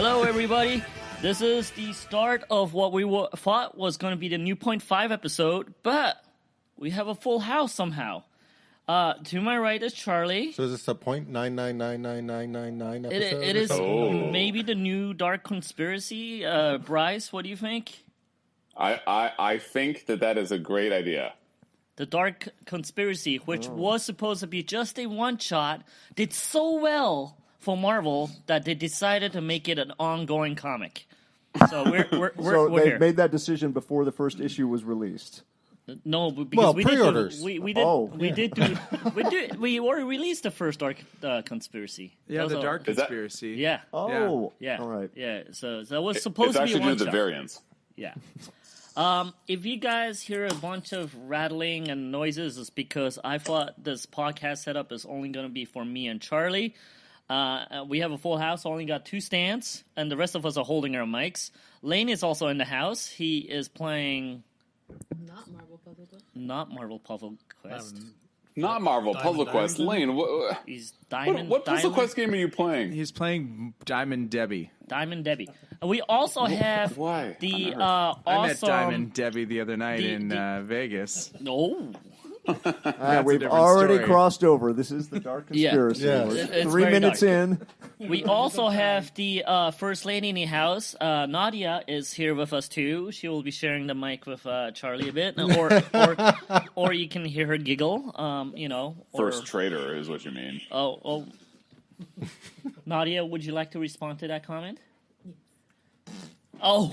Hello, everybody. This is the start of what we thought was going to be the new .5 episode, but we have a full house somehow. To my right is Charlie. So is this a .9999999 episode? It is maybe the new dark conspiracy. Bryce, what do you think? I think that is a great idea. The dark conspiracy, which was supposed to be just a one-shot, did so well for Marvel that they decided to make it an ongoing comic. So we're they here. made that decision before the first issue was released. No, because we pre-orders. We already released the first dark conspiracy. Yeah, the dark conspiracy. Yeah. Oh, Yeah. All right. Yeah. So that was supposed to be actually one the shot. variants. Yeah. If you guys hear a bunch of rattling and noises, it's because I thought this podcast setup is only going to be for me and Charlie. We have a full house, only got 2 stands, and the rest of us are holding our mics. Lane is also in the house. He is playing... Not Marvel Puzzle Quest. Not Marvel Puzzle Quest. Not Marvel Puzzle Quest. Lane, He's Diamond... what Puzzle Quest game are you playing? He's playing Diamond Debbie. Diamond Debbie. And we also have Why? the I met awesome... Diamond Debbie the other night in Vegas. No. We've already crossed over. This is the dark conspiracy. Yeah. We're It's 3 very minutes dark. in. We also have the first lady in the house. Nadia is here with us too. She will be sharing the mic with Charlie a bit, or you can hear her giggle. First Trader is what you mean. Oh. Nadia, would you like to respond to that comment? Oh.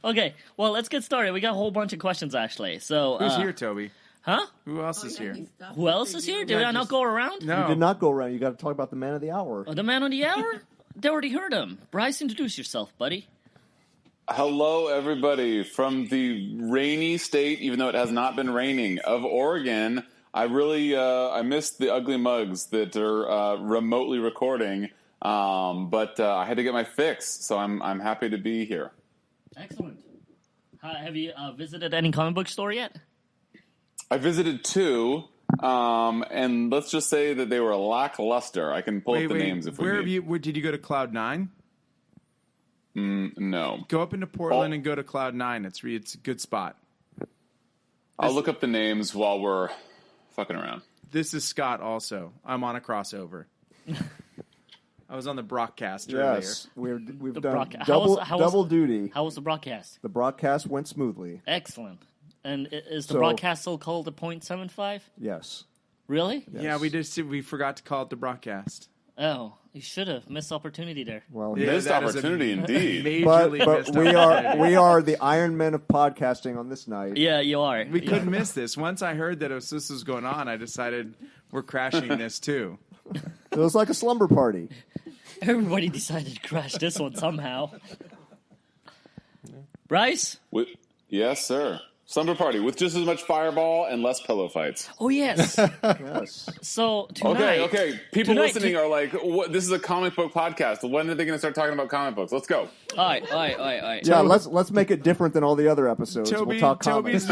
Okay, well, let's get started. We got a whole bunch of questions, actually. So, Who's here, Toby? Huh? Who else is here? Who else is here? Did I not go around? No. You did not go around. You got to talk about the man of the hour. Oh, the man of the hour? They already heard him. Bryce, introduce yourself, buddy. Hello, everybody from the rainy state, even though it has not been raining, of Oregon. I really I missed the ugly mugs that are remotely recording, but I had to get my fix, so I'm happy to be here. Excellent. Have you visited any comic book store yet? I visited 2, and let's just say that they were lackluster. I can pull up the names if we need. Where did you go to Cloud 9? No. Go up into Portland and go to Cloud 9. It's a good spot. I'll look up the names while we're fucking around. This is Scott also. I'm on a crossover. I was on the broadcast Yes, we've done broadcast. double duty. How was the broadcast? The broadcast went smoothly. Excellent. And is the broadcast still called the .75? Yes. Really? Yeah, we forgot to call it the broadcast. Oh, you should have. Missed opportunity there. Well, Missed opportunity indeed. Majorly but missed we opportunity. are the Iron Men of podcasting on this night. Yeah, you are. We couldn't miss this. Once I heard that this was going on, I decided we're crashing this too. It was like a slumber party. Everybody decided to crash this one somehow. Bryce? Yes, sir. Slumber party with just as much fireball and less pillow fights. Oh, yes. Yes. So, tonight... Okay. People listening are like, what, this is a comic book podcast. When are they going to start talking about comic books? Let's go. All right. Yeah, let's make it different than all the other episodes. We'll talk comics.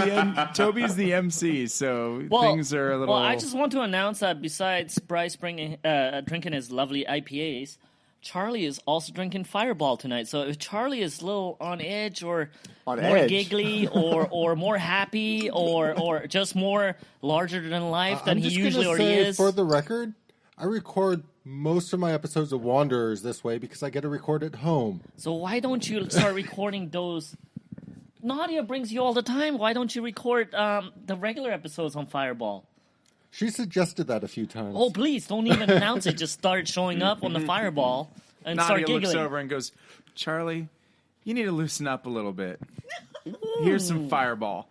Toby's the MC, so things are a little... Well, I just want to announce that besides Bryce drinking his lovely IPAs, Charlie is also drinking Fireball tonight. So if Charlie is a little on edge or more giggly or more happy or just more larger than life than he usually already is. For the record, I record most of my episodes of Wanderers this way because I get to record at home. So why don't you start recording those? Nadia brings you all the time. Why don't you record the regular episodes on Fireball? She suggested that a few times. Oh, please, don't even announce it. Just start showing up on the Fireball and Nadia start giggling. looks over and goes, Charlie, you need to loosen up a little bit. Here's some Fireball.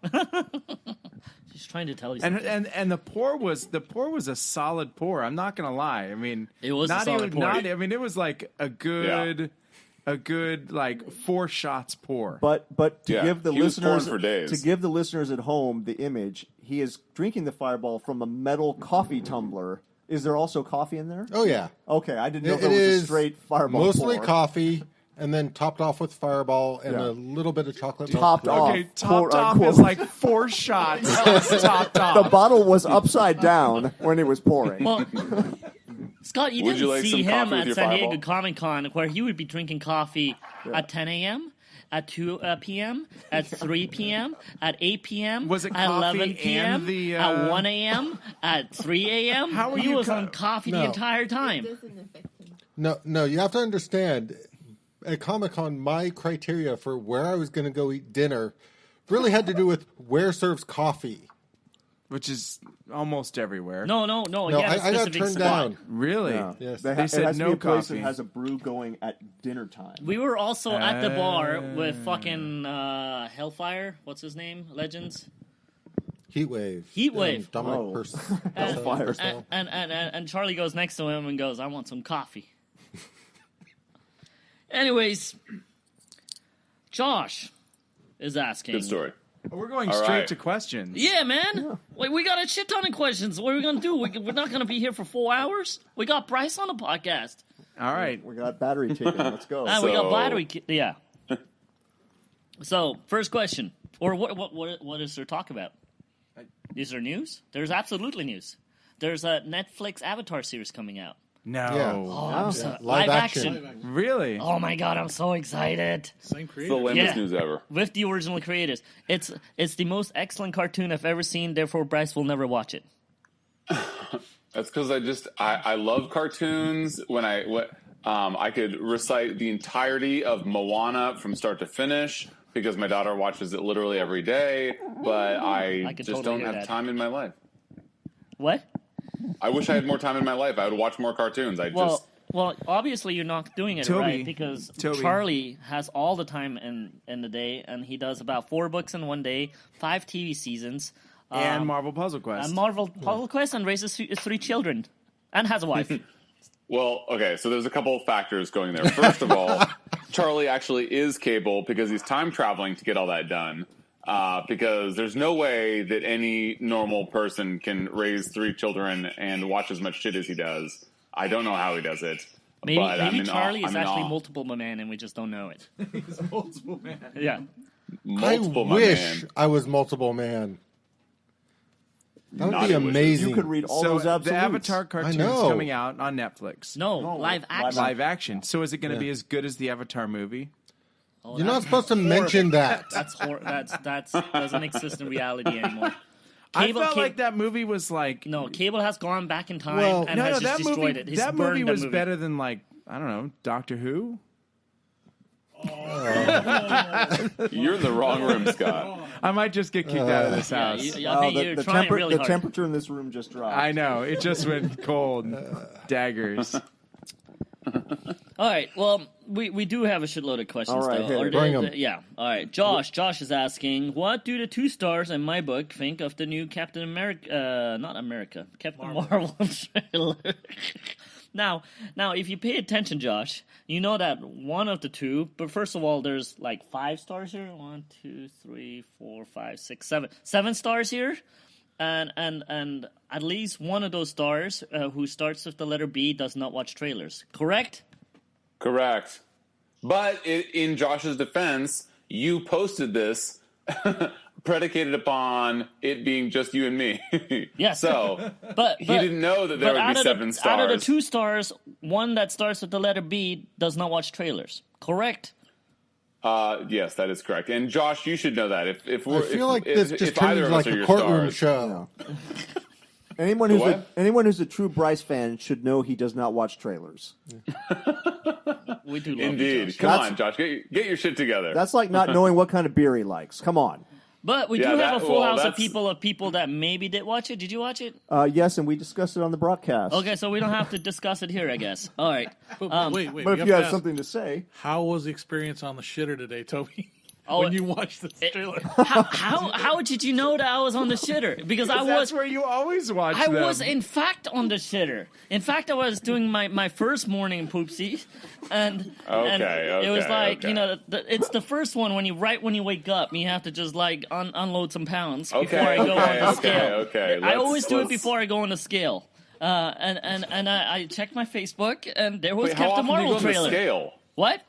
She's trying to tell you something. And the pour was a solid pour. I'm not gonna lie. I mean, it was a solid pour. It was like a good like 4 shots pour. But to give the listeners at home the image, he is drinking the Fireball from a metal coffee tumbler. Is there also coffee in there? Oh yeah. Okay, I didn't know if it was a straight Fireball. Mostly pour. coffee, and then topped off with Fireball and a little bit of chocolate milk. Topped off. Okay, topped off is like 4 shots. Topped off. The bottle was upside down when it was pouring. Well, Scott, you Would didn't you like see some coffee him with at your San Diego Fireball? Comic-Con where he would be drinking coffee at 10 a.m., at 2 p.m., at 3 p.m., at 8 p.m., Was it at coffee 11 p.m., and the, at 1 a.m., at 3 a.m.? How are He you was on coffee the No. entire It time. doesn't affect him. No, you have to understand. At Comic-Con, my criteria for where I was going to go eat dinner really had to do with where serves coffee. Which is almost everywhere. No, No, he had a I got specific turned spot. down. Really? Yeah. Yes. They They it said has to no be a place coffee. that has a brew going at dinner time. We were also at the bar with fucking Hellfire. What's his name? Legends. Heatwave. Heatwave. Dominic Oh. Hellfire. Hellfire. And Charlie goes next to him and goes, "I want some coffee." Anyways, Josh is asking. Good story. We're going All straight right. to questions. Yeah, man. We got a shit ton of questions. What are we gonna do? We're not gonna be here for 4 hours. We got Bryce on the podcast. All right. We got battery taken. Let's go. And we got So- battery. Yeah. So first question, or what is there talk about? Is there news? There's absolutely news. There's a Netflix Avatar series coming out. No. Yeah. Oh, I'm so, Live live action. action. Really? Oh my god, I'm so excited. Same It's creator. the lamest Yeah. news ever. With the original creators. It's the most excellent cartoon I've ever seen, therefore Bryce will never watch it. That's because I love cartoons. When I could recite the entirety of Moana from start to finish because my daughter watches it literally every day, but I could just totally don't hear have that. time in my life. What? I wish I had more time in my life. I would watch more cartoons. Well, obviously you're not doing it Toby. right because Toby. Charlie has all the time in the day, and he does about 4 books in one day, 5 TV seasons, And Marvel Puzzle Quest. and Marvel Puzzle Quest, and raises 3 children, and has a wife. Well, okay, so there's a couple of factors going there. First of all, Charlie actually is capable because he's time traveling to get all that done. Because there's no way that any normal person can raise 3 children and watch as much shit as he does. I don't know how he does it. Maybe but I'm in Charlie awe. is I'm in actually awe. multiple man, and we just don't know it. He's multiple man. Yeah. Multiple, I my wish man. I was multiple man. That would Naughty be wishes. amazing. You could read all So those absolutes. the Avatar cartoon is know. coming out on Netflix. No, No, live live action. Live action. So is it going to Yeah. be as good as the Avatar movie? Oh, You're not that's supposed to mention that. That's doesn't exist in reality anymore. I felt like that movie was like No, Cable has gone back in time Well- and no, has just that destroyed movie. it. He's That burned movie that was movie. better than like I don't know Doctor Who. You're in the wrong room, Scott. I might just get kicked out of this Yeah, house. I think you're trying really the hard. temperature in this room just dropped. I know it just went cold. Daggers. All right. Well, we do have a shitload of questions, All right, though. hit Or it. Bring 'em. yeah. All right. Josh is asking, what do the 2 stars in my book think of the new Captain America? Not America. Captain Marvel trailer. Now, if you pay attention, Josh, you know that one of the 2. But first of all, there's like 5 stars here. 1, 2, 3, 4, 5, 6, 7. 7 stars here. And at least one of those stars who starts with the letter B does not watch trailers. Correct? Correct. But in Josh's defense, you posted this predicated upon it being just you and me. Yes. So But he didn't know that there would be 7 stars. Out of the 2 stars, one that starts with the letter B does not watch trailers. Correct? Yes, that is correct. And Josh, you should know that. If I feel like this just if either turned into of us like are a your courtroom stars, show. Anyone What? who's a true Bryce fan should know he does not watch trailers. We do love you, indeed. Josh. Come That's- on, Josh, get your shit together. That's like not knowing what kind of beer he likes. Come on. But we Yeah, do have a that- full well, house of that's- people that maybe did watch it. Did you watch it? Yes, and we discussed it on the broadcast. Okay, so we don't have to discuss it here, I guess. All right. Wait. But if you have something to say, how was the experience on the shitter today, Toby? Oh, when you watched the trailer, how did you know that I was on the shitter? Because I That's was. where you always watch I them. was, in fact, on the shitter. In fact, I was doing my first morning poopsie, and it was like, okay. you know, it's the first one when you wake up, you have to just like unload some pounds before I go on the scale. Okay. I always do it Let's- before I go on the scale. And I checked my Facebook, and there was Wait, how Captain often do you Marvel go on the trailer. scale? What?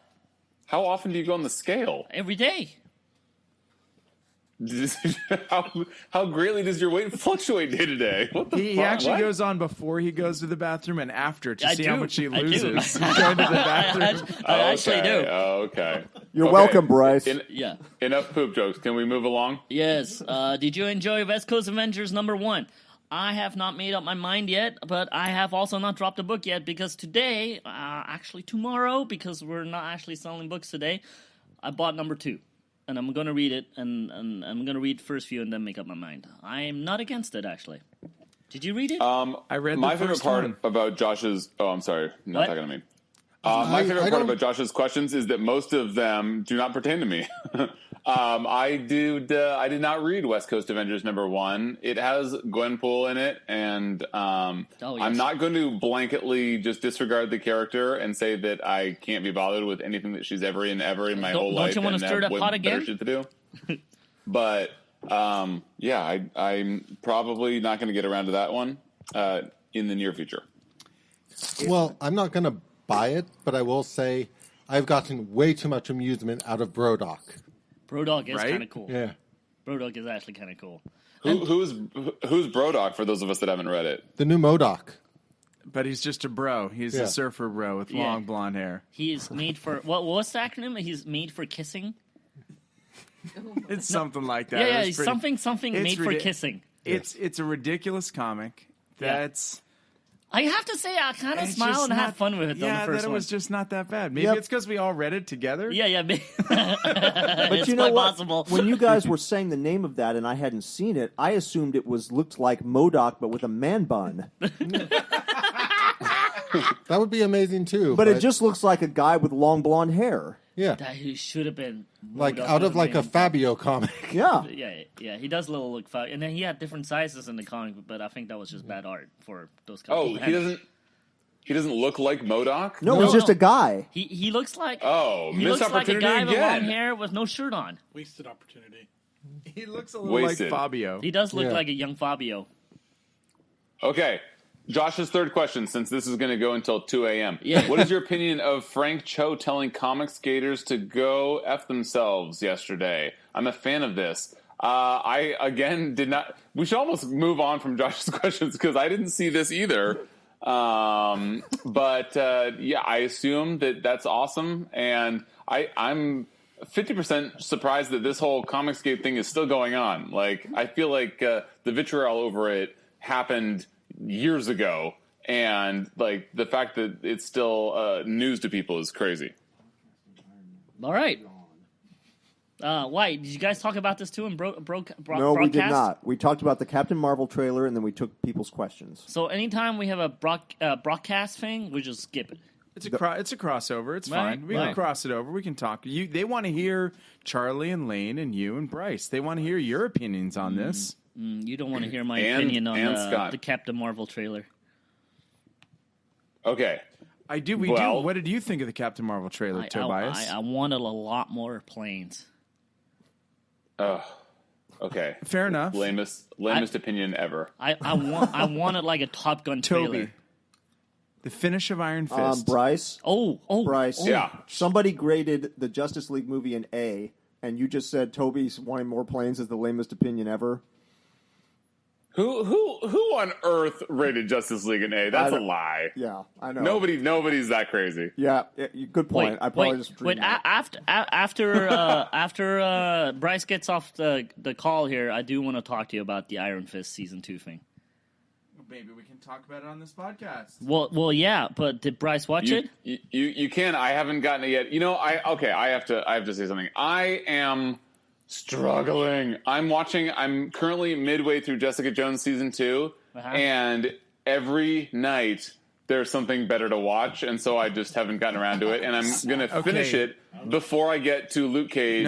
How often do you go on the scale? Every day. How greatly does your weight fluctuate day to day? He actually goes on before he goes to the bathroom and after to see how much he loses. Going to the bathroom. I actually do. Okay. You're welcome, Bryce. Yeah. Enough poop jokes. Can we move along? Yes. Did you enjoy West Coast Avengers #1? I have not made up my mind yet, but I have also not dropped a book yet because today, actually tomorrow, because we're not actually selling books today, I bought #2. And I'm going to read it, and I'm going to read the first few and then make up my mind. I am not against it, actually. Did you read it? I read my the favorite first part one. about Josh's... Oh, I'm sorry. Not What? talking to me. My favorite part about Josh's questions is that most of them do not pertain to me. I did not read West Coast Avengers #1. It has Gwenpool in it, and yes. I'm not going to blanketly just disregard the character and say that I can't be bothered with anything that she's ever in my whole life. Don't you want to stir that pot again? Shit to do. But yeah, I'm probably not going to get around to that one in the near future. Well, I'm not going to buy it, but I will say I've gotten way too much amusement out of Brodok. Brodok is Right? kind of cool. Yeah. Brodok is actually kind of cool. Who's Brodok for those of us that haven't read it? The new MODOK. But he's just a bro. He's Yeah. a surfer bro with Yeah. long blonde hair. He is made for... What's the acronym? He's made for kissing? It's something like that. Yeah, It's he's pretty- something it's made for ridi- kissing. It's a ridiculous comic. That's... I have to say, I kind of it's smile just and have not- fun with it, though, Yeah, the first that it one. was just not that bad. Maybe Yep. it's because we all read it together. Yeah, But it's you know quite what? possible. When you guys were saying the name of that and I hadn't seen it, I assumed it looked like MODOK but with a man bun. That would be amazing too. But it just looks like a guy with long blonde hair. yeah, That he should have been like moved up out to of the like a main- Fabio comic. Yeah. Yeah, he does look fun, and then he had different sizes in the comic, but I think that was just bad art for those. Oh, comics. he doesn't look like MODOK? No, he's just a guy. He looks like Oh, he missed looks like a opportunity guy with long again. hair with no shirt on. Wasted opportunity. He looks a little Wasted. like Fabio. He does look Yeah. like a young Fabio. Okay. Josh's third question, since this is going to go until 2 a.m. Yeah. What is your opinion of Frank Cho telling comic skaters to go F themselves yesterday? I'm a fan of this. I, again, did not... We should almost move on from Josh's questions because I didn't see this either. But yeah, I assume that that's awesome. And I'm 50% surprised that this whole Comicsgate thing is still going on. Like, I feel like the vitriol over it happened years ago, and like the fact that it's still news to people is crazy. All right. Why did you guys talk about this too in No, broadcast? we did not. We talked about the Captain Marvel trailer and then we took people's questions. So anytime we have a broadcast thing, we just skip it. It's a crossover. It's Right, fine. We right. can cross it over. We can talk. They want to hear Charlie and Lane and you and Bryce. They want to hear your opinions on this. You don't want to hear my And- opinion on and Scott. the Captain Marvel trailer. Okay. I do. We Well- do. What did you think of the Captain Marvel trailer, Tobias? I wanted a lot more planes. Okay. Fair enough. Lamest opinion ever. I wanted like a Top Gun trailer. Toby, the finish of Iron Fist. Bryce, Bryce. Yeah. somebody graded the Justice League movie an A, and you just said Toby's wanting more planes is the lamest opinion ever. Who on earth rated Justice League an A? That's a lie. Yeah, I know. Nobody's that crazy. Yeah, good point. I probably just wait. dreamed that. After Bryce gets off the call here, I do want to talk to you about the Iron Fist season 2 thing. Maybe we can talk about it on this podcast. Well, yeah, but did Bryce watch it? You can. I haven't gotten it yet. You know, I have to say something. I am struggling. I'm currently midway through Jessica Jones season 2, and every night there's something better to watch, and so I just haven't gotten around to it. And I'm gonna finish it before I get to Luke Cage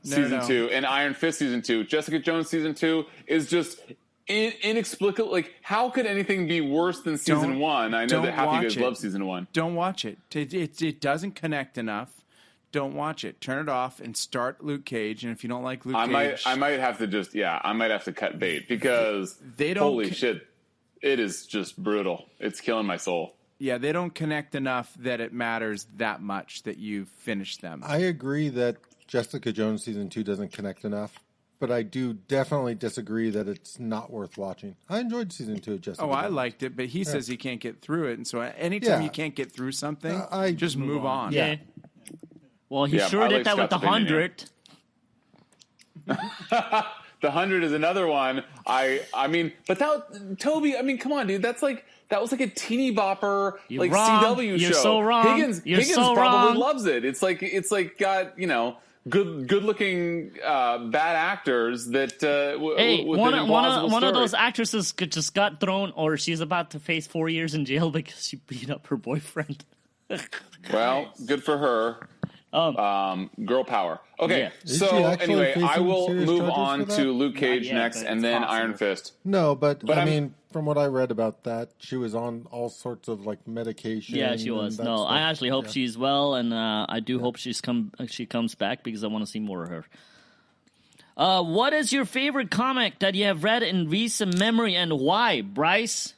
season 2 and Iron Fist season 2. Jessica Jones season 2 is just inexplicable. Like, how could anything be worse than season 1? I know that half of you guys love season 1. Don't watch it. It doesn't connect enough. Don't watch it. Turn it off and start Luke Cage. And if you don't like Luke Cage, I might have to cut bait because they don't. Holy shit, it is just brutal. It's killing my soul. Yeah, they don't connect enough that it matters that much that you finish them. I agree that Jessica Jones season 2 doesn't connect enough, but I do definitely disagree that it's not worth watching. I enjoyed season 2 of Jessica I Jones. liked it, but he says he can't get through it. And so anytime you can't get through something, just move on. Yeah. Well, he sure did that with the 100. The 100 is another one. I mean, but Toby, I mean, come on, dude. That was like a teeny bopper, You're wrong. CW You're show. so wrong. Higgins so probably wrong. loves it. It's like got, good looking bad actors that hey, with one an of implausible those actresses just got thrown, or she's about to face 4 years in jail because she beat up her boyfriend. Well, good for her. Girl power. Okay, yeah. So anyway, I will move on to Luke Cage next, and then possible. Iron Fist. No, but I mean, from what I read about that, she was on all sorts of medication. Yeah, she was. No, stuff. I actually hope she's well, and I do hope she comes back because I want to see more of her. What is your favorite comic that you have read in recent memory, and why, Bryce?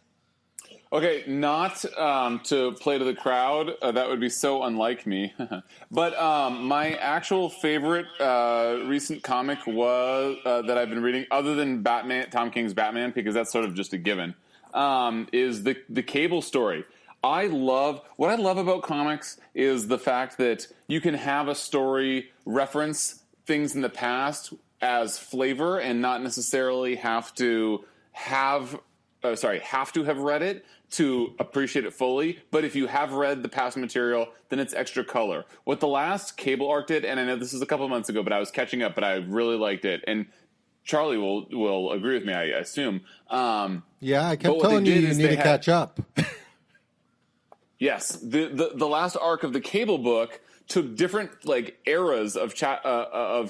Okay, not to play to the crowd. That would be so unlike me. But my actual favorite recent comic was that I've been reading, other than Tom King's Batman, because that's sort of just a given, is the Cable story. What I love about comics is the fact that you can have a story reference things in the past as flavor and not necessarily have to have read it to appreciate it fully. But if you have read the past material, then it's extra color. What the last Cable arc did, and I know this is a couple of months ago, but I was catching up, but I really liked it. And Charlie will agree with me, I assume. Yeah, I kept telling you need to catch up. Yes, the last arc of the Cable book took different eras of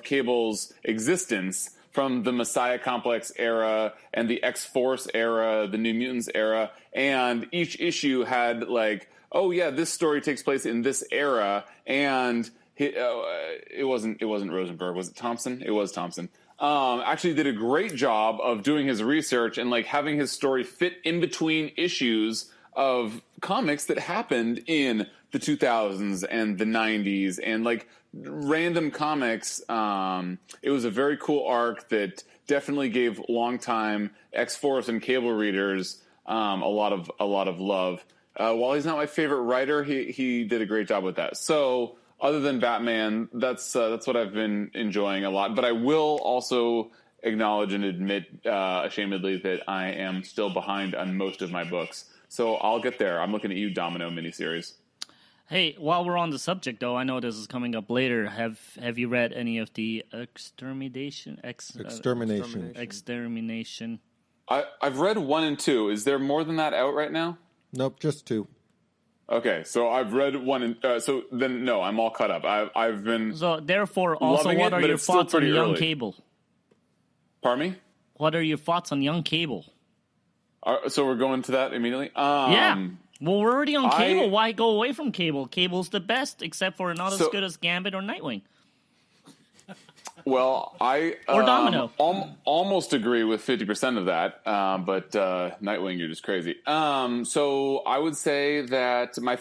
Cable's existence, from the Messiah Complex era and the X-Force era, the New Mutants era, and each issue had this story takes place in this era, and it wasn't Rosenberg, was it Thompson? It was Thompson. Actually did a great job of doing his research and having his story fit in between issues of comics that happened in the 2000s and the 90s and random comics. It was a very cool arc that definitely gave longtime X-Force and Cable readers a lot of love. While he's not my favorite writer, he did a great job with that. So other than Batman, that's what I've been enjoying a lot. But I will also acknowledge and admit ashamedly that I am still behind on most of my books. So I'll get there. I'm looking at you, Domino miniseries. Hey, while we're on the subject, though, I know this is coming up later. Have you read any of the Extermination? I've read 1 and 2. Is there more than that out right now? Nope, just 2. Okay, so I've read 1 and so then no, I'm all caught up. I've been so therefore also what are your thoughts on Young Cable? Pardon me? What are your thoughts on Young Cable? So we're going to that immediately? Yeah. Well, we're already on Cable. Why go away from Cable? Cable's the best, except for not as good as Gambit or Nightwing. Well, I or Domino. Almost agree with 50% of that, but Nightwing, you're just crazy. So I would say that my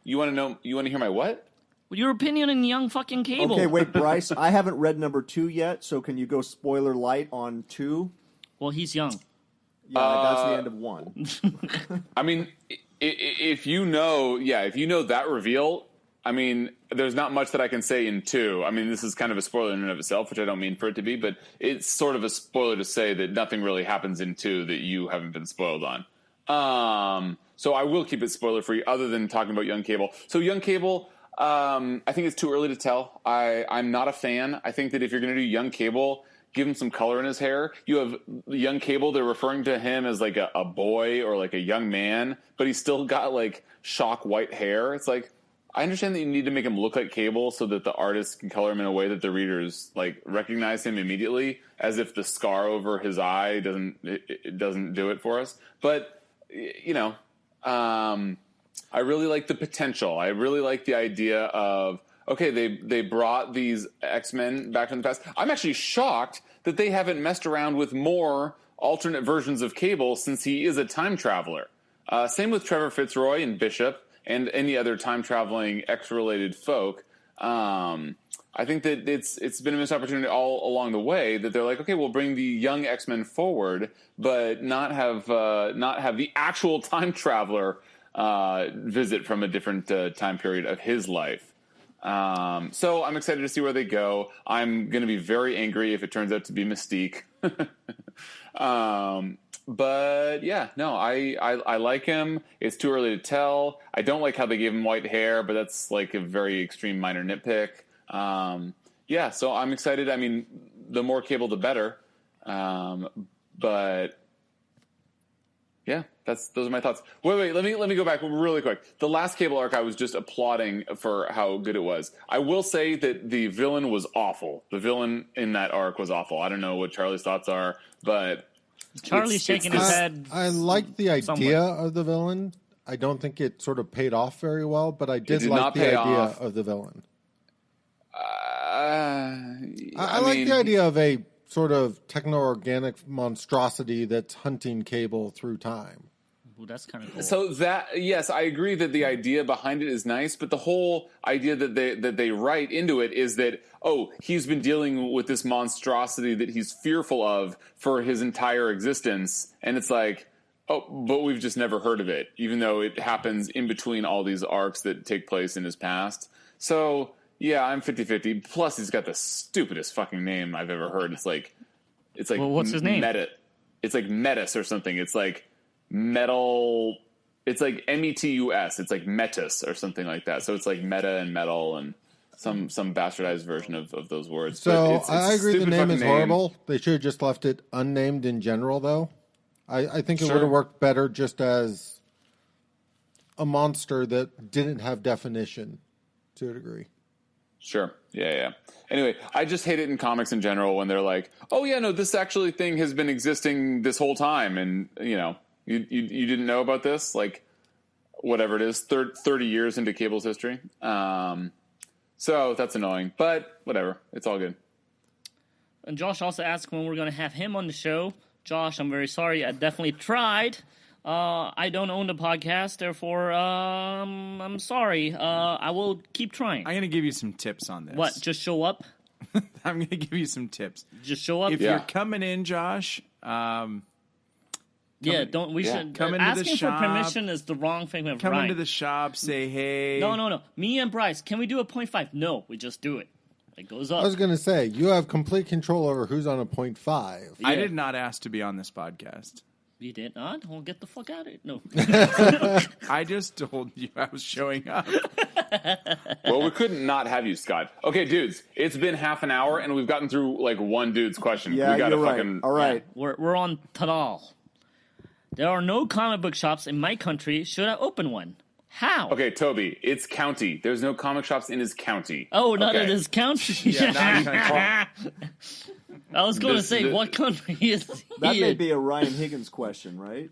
you want to hear my what? Your opinion on Young fucking Cable. Okay, wait, Bryce. I haven't read number 2 yet, so can you go spoiler light on 2? Well, he's young. Yeah, that's the end of 1. I mean, if you know that reveal, I mean, there's not much that I can say in 2. I mean, this is kind of a spoiler in and of itself, which I don't mean for it to be, but it's sort of a spoiler to say that nothing really happens in 2 that you haven't been spoiled on. So I will keep it spoiler free, other than talking about Young Cable. So Young Cable, I think it's too early to tell. I'm not a fan. I think that if you're going to do Young Cable, give him some color in his hair. You have Young Cable, they're referring to him as a boy or a young man, but he's still got shock white hair. It's I understand that you need to make him look like Cable so that the artist can color him in a way that the readers recognize him immediately, as if the scar over his eye doesn't do it for us. But I really like the potential. I really like the idea of, okay, they brought these X-Men back from the past. I'm actually shocked that they haven't messed around with more alternate versions of Cable, since he is a time traveler. Same with Trevor Fitzroy and Bishop and any other time-traveling X-related folk. I I think that it's been a missed opportunity all along the way that they're like, okay, we'll bring the young X-Men forward, but not have the actual time traveler visit from a different time period of his life. So I'm excited to see where they go. I'm going to be very angry if it turns out to be Mystique. But yeah, no, I like him. It's too early to tell. I don't like how they gave him white hair, but that's like a very extreme minor nitpick. Yeah, so I'm excited. I mean, the more Cable, the better. But yeah, those are my thoughts. Wait, let me go back really quick. The last Cable arc, I was just applauding for how good it was. I will say that the villain was awful. The villain in that arc was awful. I don't know what Charlie's thoughts are, but Charlie's shaking his head. I like the idea of the villain. I don't think it sort of paid off very well, but I did like the idea of the villain. I like the idea of a sort of techno-organic monstrosity that's hunting Cable through time. Ooh, that's kind of cool. So yes, I agree that the idea behind it is nice, but the whole idea that they write into it is that, oh, he's been dealing with this monstrosity that he's fearful of for his entire existence, and it's like, oh, but we've just never heard of it, even though it happens in between all these arcs that take place in his past. So yeah, I'm 50-50. Plus, he's got the stupidest fucking name I've ever heard. It's like, well, what's his name? It's like Metis or something. It's like metal. It's like METUS. It's like Metis or something like that. So it's like meta and metal and some bastardized version of those words. So it's I agree the name is horrible. They should have just left it unnamed in general, though. I think it would have worked better just as a monster that didn't have definition to a degree. Sure. Yeah. Anyway, I just hate it in comics in general when they're like, oh, yeah, no, this actually thing has been existing this whole time. And, you know, you didn't know about this? Like, whatever it is, 30 years into Cable's history. So that's annoying. But whatever. It's all good. And Josh also asked when we're going to have him on the show. Josh, I'm very sorry. I definitely tried. I don't own the podcast, therefore, I'm sorry. I will keep trying. I'm going to give you some tips on this. What? Just show up? I'm going to give you some tips. Just show up? If you're coming in, Josh, should come into the shop. Asking for permission is the wrong thing. Come into the shop, say hey. No. Me and Bryce, can we do a 0.5? No, we just do it. It goes up. I was going to say, you have complete control over who's on a 0.5. Yeah. I did not ask to be on this podcast. You did not? Well, get the fuck out of it. No. I just told you I was showing up. Well, we couldn't not have you, Scott. Okay, dudes, it's been half an hour, and we've gotten through, like, one dude's question. Yeah, we gotta you're fucking... right. All right. Yeah, we're on Tadal. There are no comic book shops in my country. Should I open one? How? Okay, Toby, it's county. There's no comic shops in his county. Oh, not in his county. Yeah, not in country. I was going to say, what country is he That may in? be a Ryan Higgins question, right?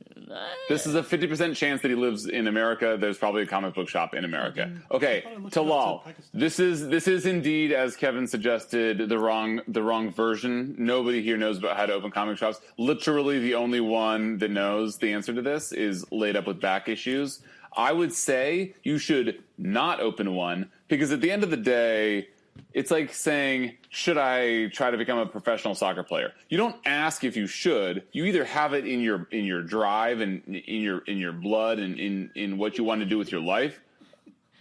This is a 50% chance that he lives in America. There's probably a comic book shop in America. Okay, Talal, this is indeed, as Kevin suggested, the wrong version. Nobody here knows about how to open comic shops. Literally, the only one that knows the answer to this is laid up with back issues. I would say you should not open one because at the end of the day, it's like saying, should I try to become a professional soccer player? You don't ask if you should. You either have it in your drive and in your blood and in what you want to do with your life,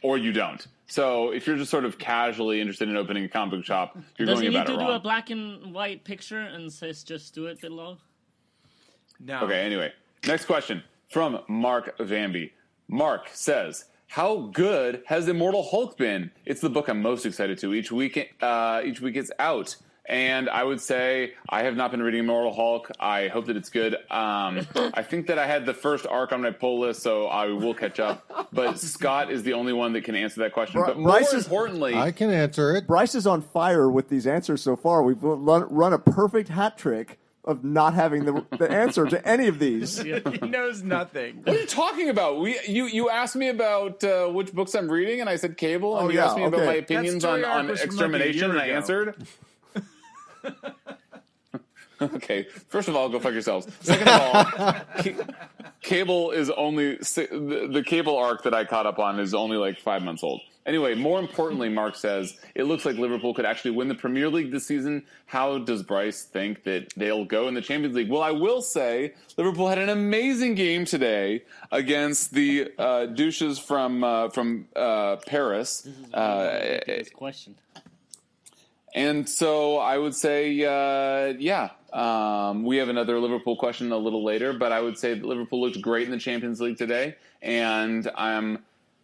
or you don't. So if you're just sort of casually interested in opening a comic book shop, you're going about it wrong. Does he need to do a black and white picture and says just do it below? No. Okay, anyway. Next question from Mark Vamby. Mark says, how good has Immortal Hulk been? It's the book I'm most excited to. Each week it's out. And I would say I have not been reading Immortal Hulk. I hope that it's good. I think that I had the first arc on my pull list, so I will catch up. But Scott is the only one that can answer that question. But more importantly... I can answer it. Bryce is on fire with these answers so far. We've run a perfect hat trick of not having the answer to any of these. He knows nothing. What are you talking about? You asked me about which books I'm reading, and I said Cable, and you asked me about my opinions on Extermination, and I answered. Okay, first of all, go fuck yourselves. Second of all, Cable is only the Cable arc that I caught up on is only like 5 months old. Anyway, more importantly, Mark says it looks like Liverpool could actually win the Premier League this season. How does Bryce think that they'll go in the Champions League? Well, I will say Liverpool had an amazing game today against the douches from Paris. This is a ridiculous question. And so I would say, we have another Liverpool question a little later, but I would say that Liverpool looked great in the Champions League today, and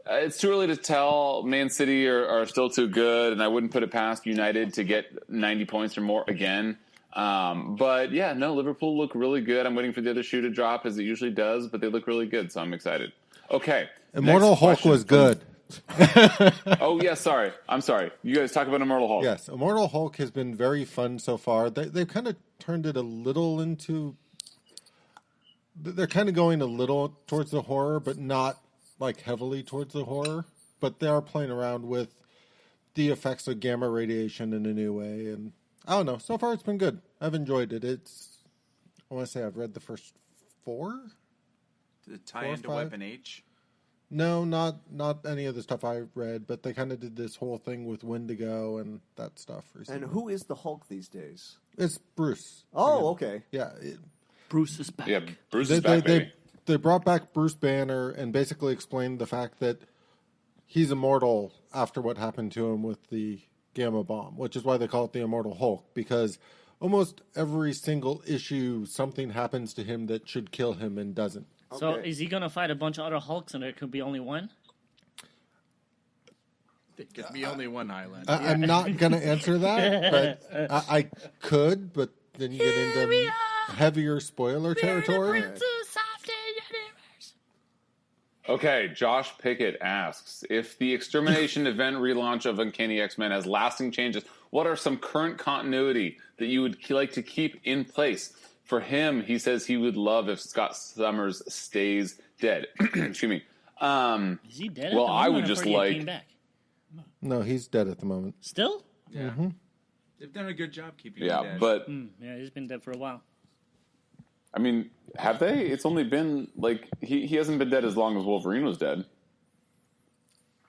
it's too early to tell. Man City are still too good, and I wouldn't put it past United to get 90 points or more again. Liverpool look really good. I'm waiting for the other shoe to drop, as it usually does, but they look really good, so I'm excited. Okay. Immortal Hulk was good. Oh, yeah, sorry. I'm sorry. You guys talk about Immortal Hulk. Yes, Immortal Hulk has been very fun so far. They've kind of turned it a little into... They're kind of going a little towards the horror, but not like heavily towards the horror. But they are playing around with the effects of gamma radiation in a new way. And I don't know. So far, it's been good. I've enjoyed it. I want to say I've read the first 4. Did it tie into 5? Weapon H? No, not any of the stuff I read, but they kind of did this whole thing with Wendigo and that stuff recently. And who is the Hulk these days? It's Bruce. Oh, okay. Yeah. Bruce is back. Yeah, Bruce is back, baby. They brought back Bruce Banner and basically explained the fact that he's immortal after what happened to him with the gamma bomb, which is why they call it the Immortal Hulk, because almost every single issue, something happens to him that should kill him and doesn't. So is he going to fight a bunch of other Hulks and there could be only one? There could be only one island. I'm not going to answer that, but I could, but then you get into heavier spoiler territory. Okay, Josh Pickett asks, if the Extermination event relaunch of Uncanny X-Men has lasting changes, what are some current continuity that you would like to keep in place? For him, he says he would love if Scott Summers stays dead. Excuse me. Is he dead? Well, I would just like... No, he's dead at the moment. Still? Yeah. Mm-hmm. They've done a good job keeping him dead. But... yeah, he's been dead for a while. I mean, have they? It's only been, like... He hasn't been dead as long as Wolverine was dead.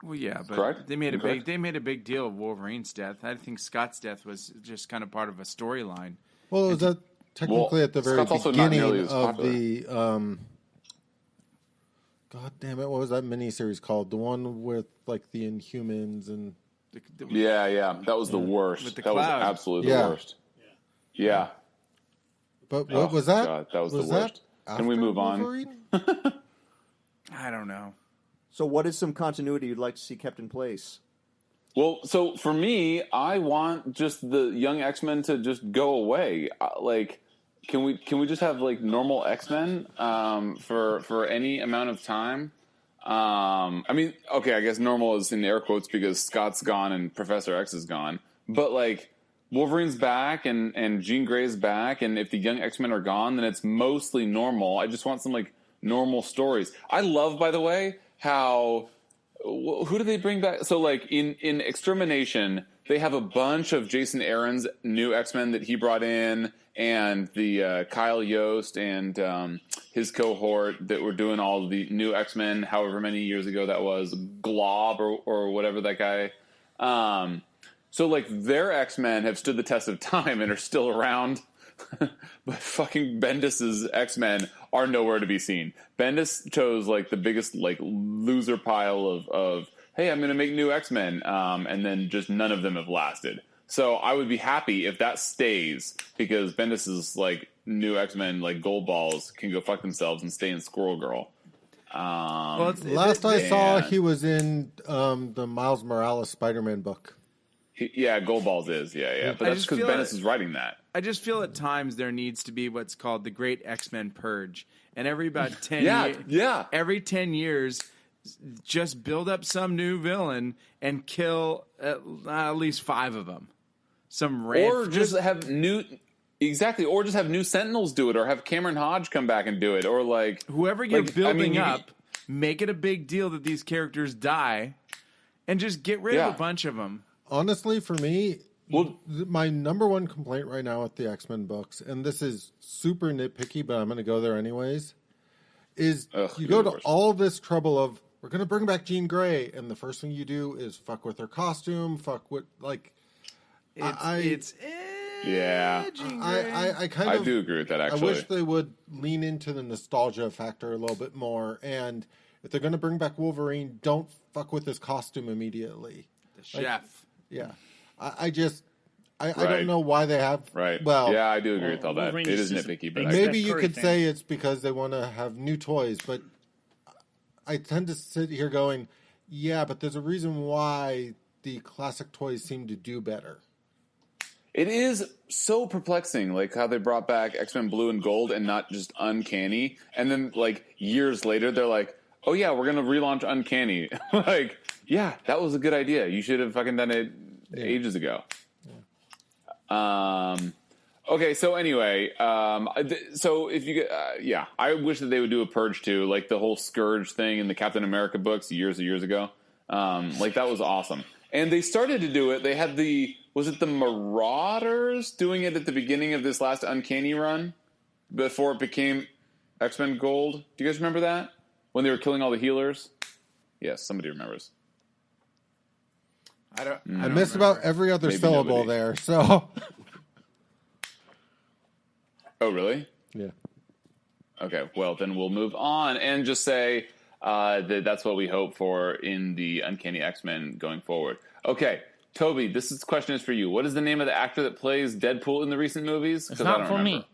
Well, yeah, but Correct? they made a big deal of Wolverine's death. I think Scott's death was just kind of part of a storyline. Well, was that technically at the very beginning of the... God damn it, what was that miniseries called? The one with, like, the Inhumans and... Yeah, that was the worst. With the that cloud. was absolutely the worst. Yeah. But what was that? God, that was the worst. Can we move on? I don't know. So what is some continuity you'd like to see kept in place? Well, so for me, I want just the young X-Men to just go away. Like, can we just have like normal X-Men for any amount of time? I mean, okay, I guess normal is in air quotes because Scott's gone and Professor X is gone. But like Wolverine's back and Jean Grey's back, and if the young X-Men are gone, then it's mostly normal. I just want some like normal stories. I love, by the way, how who do they bring back? So like in Extermination, they have a bunch of Jason Aaron's new X-Men that he brought in, and the Kyle Yost and his cohort that were doing all the new X-Men, however many years ago that was, Glob or whatever that guy. So like their X-Men have stood the test of time and are still around. But fucking Bendis's X-Men are nowhere to be seen. Bendis chose like the biggest like loser pile of hey, I'm going to make new X-Men, and then just none of them have lasted. So I would be happy if that stays, because Bendis's like new X-Men like gold balls can go fuck themselves and stay in Squirrel Girl. Last I saw, he was in the Miles Morales Spider-Man book. Gold balls is but that's because Bendis is writing that. I just feel at times there needs to be what's called the Great X-Men Purge, and every about 10 years, every 10 years, just build up some new villain and kill at least 5 of them. Or just have new Sentinels do it, or have Cameron Hodge come back and do it, or like whoever you're building up, make it a big deal that these characters die, and just get rid of a bunch of them. Honestly, for me, my number one complaint right now with the X-Men books, and this is super nitpicky, but I'm going to go there anyways, is you go to all this trouble of, we're going to bring back Jean Grey, and the first thing you do is fuck with her costume, fuck with, like... I do agree with that, actually. I wish they would lean into the nostalgia factor a little bit more, and if they're going to bring back Wolverine, don't fuck with his costume immediately. The chef. Yeah. I don't know why they have... Right. Well, yeah, I do agree with all that. It is nitpicky, but... Maybe you could say it's because they want to have new toys, but I tend to sit here going, yeah, but there's a reason why the classic toys seem to do better. It is so perplexing, like how they brought back X-Men Blue and Gold and not just Uncanny. And then, like, years later, they're like, oh, yeah, we're going to relaunch Uncanny. Like, yeah, that was a good idea. You should have fucking done it ages ago. Yeah. Okay, so anyway, so if you get, I wish that they would do a Purge too, like the whole Scourge thing in the Captain America books years and years ago. Like, that was awesome. And they started to do it. They had was it the Marauders doing it at the beginning of this last Uncanny run before it became X-Men Gold? Do you guys remember that? When they were killing all the healers? Yes, somebody remembers. I missed about every other syllable there, so... Oh, really? Yeah. Okay, well, then we'll move on and just say that's what we hope for in the Uncanny X-Men going forward. Okay, Toby, this question is for you. What is the name of the actor that plays Deadpool in the recent movies? It's not for me.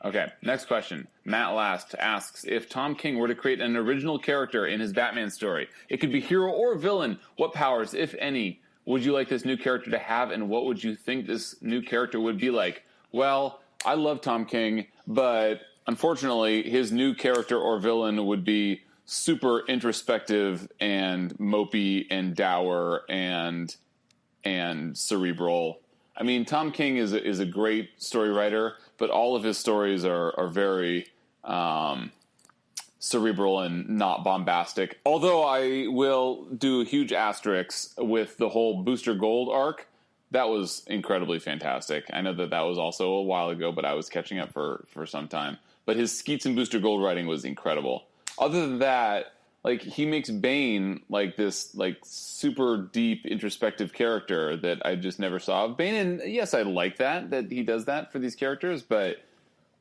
Okay, next question. Matt Last asks, if Tom King were to create an original character in his Batman story, it could be hero or villain, what powers, if any, would you like this new character to have, and what would you think this new character would be like? Well, I love Tom King, but unfortunately, his new character or villain would be super introspective and mopey and dour and cerebral. I mean, Tom King is a great story writer, but all of his stories are very cerebral and not bombastic. Although I will do a huge asterisk with the whole Booster Gold arc. That was incredibly fantastic. I know that was also a while ago, but I was catching up for some time. But his Skeets and Booster Gold writing was incredible. Other than that, like, he makes Bane like this, like, super deep introspective character that I just never saw of Bane. And yes, I like that he does that for these characters. But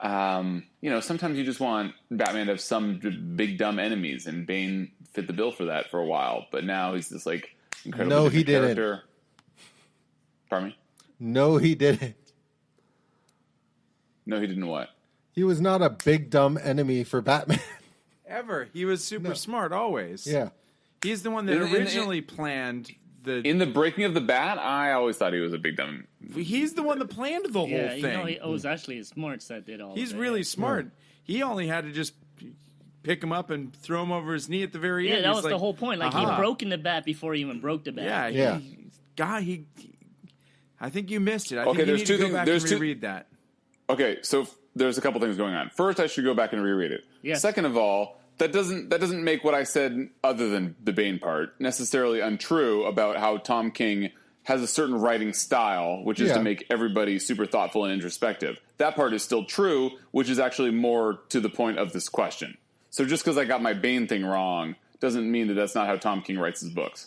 sometimes you just want Batman to have some big dumb enemies, and Bane fit the bill for that for a while. But now he's this, like, incredibly different character. Pardon me? No, he didn't. No, he didn't what? He was not a big dumb enemy for Batman. Ever. He was super smart always. Yeah. He's the one that originally planned the... In the Breaking of the Bat, I always thought he was a big dumb... He's the one that planned the whole thing. It was actually his smarts that did all He's of it. really smart. Yeah. He only had to just pick him up and throw him over his knee at the very end. Yeah, that was the whole point. Like, he broke in the bat before he even broke the bat. Yeah. I think you missed it. I think you need to go back and reread that. Okay, so there's a couple things going on. First, I should go back and reread it. Yeah. Second of all, that doesn't make what I said, other than the Bane part, necessarily untrue about how Tom King has a certain writing style, which is to make everybody super thoughtful and introspective. That part is still true, which is actually more to the point of this question. So just because I got my Bane thing wrong doesn't mean that that's not how Tom King writes his books.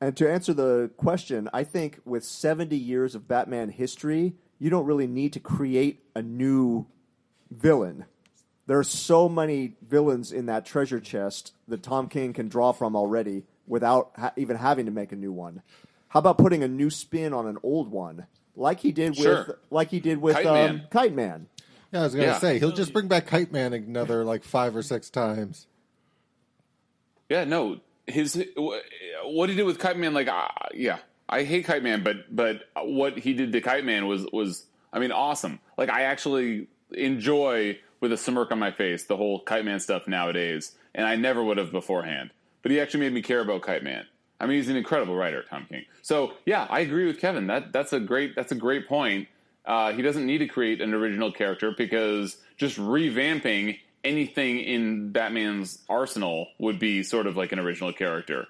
And to answer the question, I think with 70 years of Batman history, you don't really need to create a new villain. There are so many villains in that treasure chest that Tom King can draw from already without even having to make a new one. How about putting a new spin on an old one, like he did with Kite Man? Yeah, I was going to say he'll just bring back Kite Man another like 5 or 6 times. Yeah, no. What he did with Kite Man, like, I hate Kite Man, but what he did to Kite Man was awesome. Like, I actually enjoy, with a smirk on my face, the whole Kite Man stuff nowadays, and I never would have beforehand. But he actually made me care about Kite Man. I mean, he's an incredible writer, Tom King. So yeah, I agree with Kevin. That's a great point. He doesn't need to create an original character, because just revamping anything in Batman's arsenal would be sort of like an original character.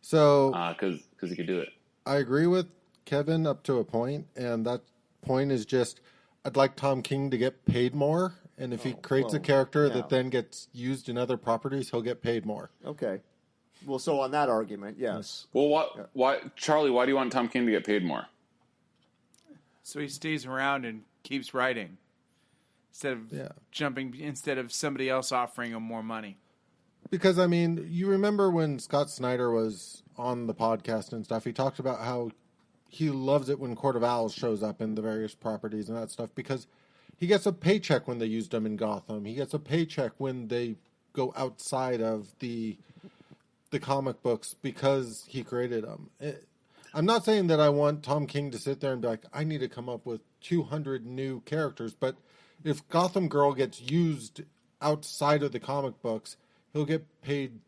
So, because he could do it. I agree with Kevin up to a point, and that point is just, I'd like Tom King to get paid more, and if he creates a character that then gets used in other properties, he'll get paid more. Okay. Well, so on that argument, yes. Well, why, Charlie? Why do you want Tom King to get paid more? So he stays around and keeps writing instead of somebody else offering him more money. Because, I mean, you remember when Scott Snyder was on the podcast and stuff, he talked about how he loves it when Court of Owls shows up in the various properties and that stuff because he gets a paycheck when they used them in Gotham. He gets a paycheck when they go outside of the comic books because he created them. I'm not saying that I want Tom King to sit there and be like, I need to come up with 200 new characters, but if Gotham Girl gets used outside of the comic books, he'll get paid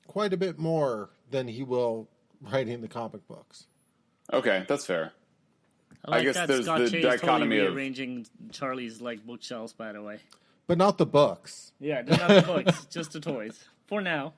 quite a bit more than he will writing the comic books. Okay, that's fair. I guess that there's Scott the Shea dichotomy totally of rearranging Charlie's bookshelves, by the way. But not the books. Yeah, they're not the books, just the toys for now.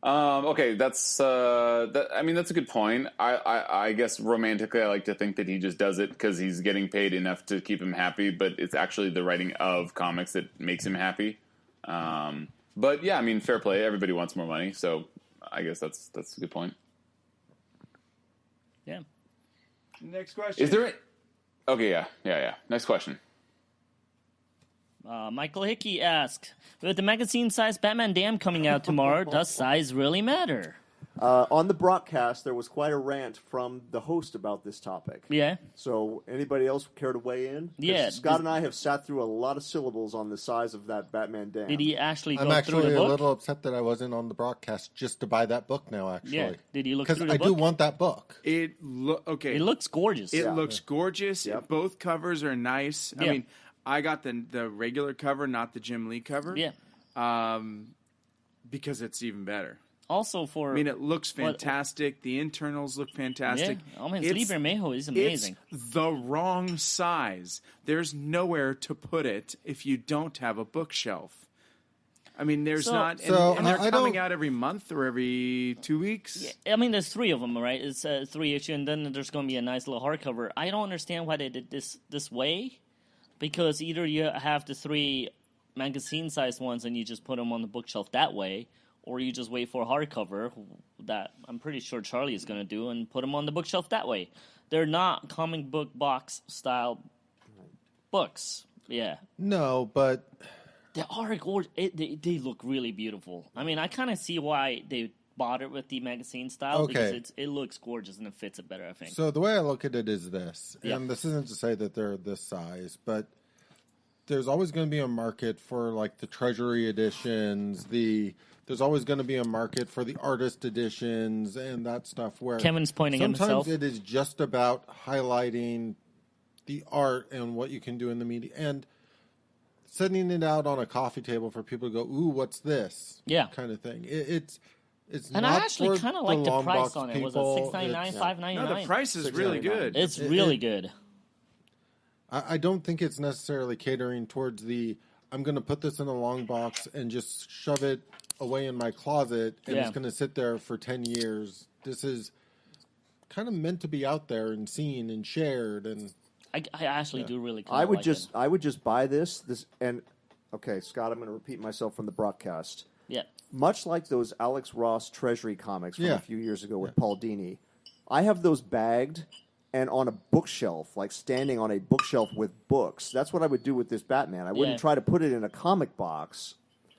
Okay, that's I mean, that's a good point. I guess romantically, I like to think that he just does it because he's getting paid enough to keep him happy, but it's actually the writing of comics that makes him happy. But yeah, I mean, fair play. Everybody wants more money, so I guess that's a good point. Yeah. Next question. Is there? Okay, yeah. Next question. Michael Hickey asked, with the magazine-sized Batman Dam coming out tomorrow, does size really matter? On the broadcast, there was quite a rant from the host about this topic. Yeah. So, anybody else care to weigh in? Yeah. Scott and I have sat through a lot of syllables on the size of that Batman Dam. Did he actually go I'm through actually the a book? little upset that I wasn't on the broadcast just to buy that book now, actually. Yeah. Did he look through the book? Because I do want that book. It looks gorgeous. It looks gorgeous. Yep. Both covers are nice. Yeah. I mean, I got the regular cover, not the Jim Lee cover. Yeah. Because it's even better. Also for... I mean, it looks fantastic. The internals look fantastic. Yeah. I mean, Liber Mejo is amazing. It's the wrong size. There's nowhere to put it if you don't have a bookshelf. I mean, there's not... And they're coming out every month or every 2 weeks? Yeah, I mean, there's 3 of them, right? It's a 3-issue, and then there's going to be a nice little hardcover. I don't understand why they did this way, because either you have the 3 magazine-sized ones and you just put them on the bookshelf that way, or you just wait for a hardcover that I'm pretty sure Charlie is going to do and put them on the bookshelf that way. They're not comic book box style books. Yeah. No, but... They are gorgeous. They look really beautiful. I mean, I kind of see why they bothered with the magazine style because it looks gorgeous and it fits it better, I think. So the way I look at it is this, and this isn't to say that they're this size, but there's always going to be a market for like the Treasury editions, there's always going to be a market for the artist editions and that stuff where Kevin's pointing at himself. Sometimes it is just about highlighting the art and what you can do in the media and setting it out on a coffee table for people to go, ooh, what's this? Yeah. Kind of thing. It's and not I actually kind of like the price on it. Was it $6.99, $5.99? No, the price is really good. It's really good. I don't think it's necessarily catering towards I'm going to put this in a long box and just shove it away in my closet and it's going to sit there for 10 years. This is kind of meant to be out there and seen and shared. And I actually do really I would just buy this and okay, Scott, I'm going to repeat myself from the broadcast. Yeah. Much like those Alex Ross Treasury comics from a few years ago with Paul Dini, I have those bagged and on a bookshelf, like standing on a bookshelf with books. That's what I would do with this Batman. I wouldn't try to put it in a comic box.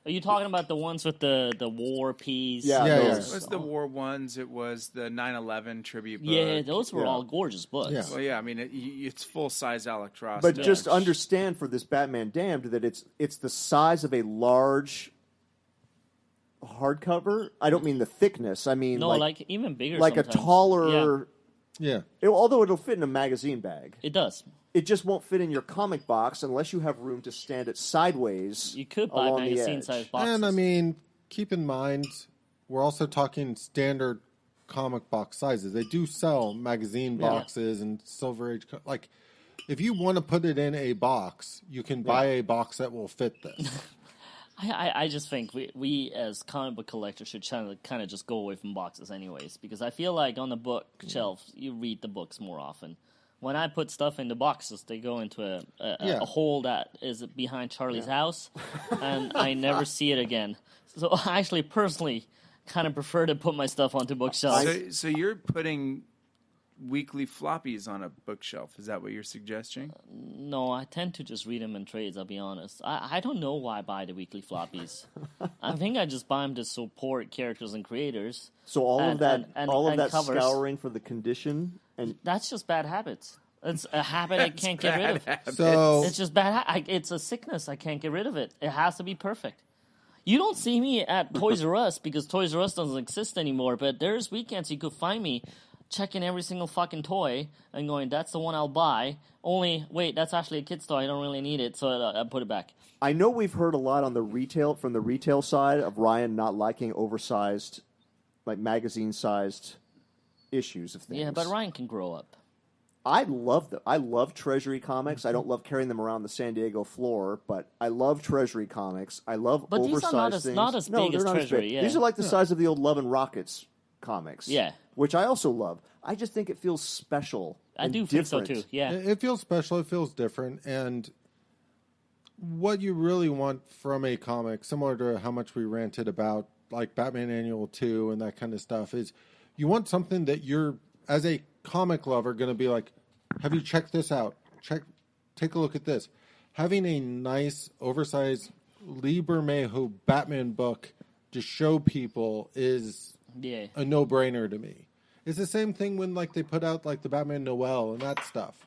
Are you talking about the ones with the war piece? Yeah. It was the war ones. It was the 9/11 tribute book. Yeah, those were all gorgeous books. Yeah. Well, yeah, I mean, it's full-size Alex Ross. But just understand for this Batman Damned that it's the size of a large hardcover. I don't mean the thickness. I mean like even bigger, like sometimes. a taller. Yeah. Although it'll fit in a magazine bag. It does. It just won't fit in your comic box unless you have room to stand it sideways. You could buy magazine-sized boxes. And I mean, keep in mind, we're also talking standard comic box sizes. They do sell magazine boxes and Silver Age. Like, if you want to put it in a box, you can buy a box that will fit this. I just think we as comic book collectors should try to kind of just go away from boxes anyways, because I feel like on the bookshelf, you read the books more often. when I put stuff in the boxes, they go into a hole that is behind Charlie's house, and I never see it again. So I actually personally kind of prefer to put my stuff onto bookshelves. So you're putting weekly floppies on a bookshelf. Is that what you're suggesting? No, I tend to just read them in trades, I'll be honest. I don't know why I buy the weekly floppies. I think I just buy them to support characters and creators. So all of that covers, scouring for the condition, and that's just bad habits. It's a habit I can't get rid of. So it's just bad. It's a sickness. I can't get rid of it. It has to be perfect. You don't see me at Toys R Us because Toys R Us doesn't exist anymore, but there's weekends you could find me checking every single fucking toy and going, that's the one I'll buy. Only, wait, that's actually a kid's toy. I don't really need it, so I put it back. I know we've heard a lot on the retail side of Ryan not liking oversized, like magazine-sized issues of things. Yeah, but Ryan can grow up. I love them. I love Treasury comics. I don't love carrying them around the San Diego floor, but I love Treasury comics. I love oversized things. Not as big as Treasury. Yeah. These are like the size of the old Love and Rockets comics. Yeah. Which I also love. I just think it feels special. I do think so too. Yeah. It feels special. It feels different. And what you really want from a comic, similar to how much we ranted about like Batman Annual 2 and that kind of stuff, is you want something that you're, as a comic lover, going to be like, have you checked this out? Take a look at this. Having a nice, oversized Lee Bermejo Batman book to show people is a no-brainer to me. It's the same thing when like they put out like the Batman Noel and that stuff.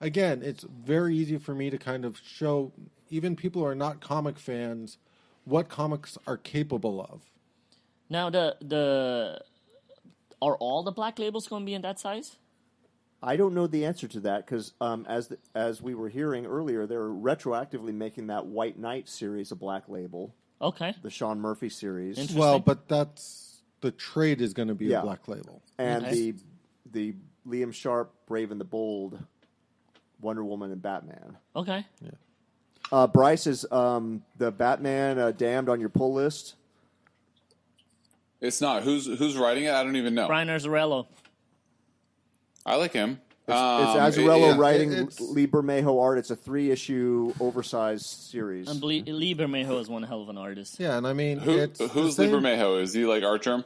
Again, it's very easy for me to kind of show even people who are not comic fans what comics are capable of. Now, are all the black labels going to be in that size? I don't know the answer to that because, as we were hearing earlier, they're retroactively making that White Knight series a black label. Okay. The Sean Murphy series. Well, but the trade is going to be a black label. And the Liam Sharp, Brave and the Bold, Wonder Woman and Batman. Okay. Yeah. Bryce, is the Batman Damned on your pull list? It's not. Who's writing it? I don't even know. Brian Azzarello. I like him. It's Azzarello writing Lee Bermejo art. It's a 3-issue oversized series. And Lee Bermejo is one hell of an artist. Yeah, and I mean, who's Lee Bermejo? Is he like Archerm?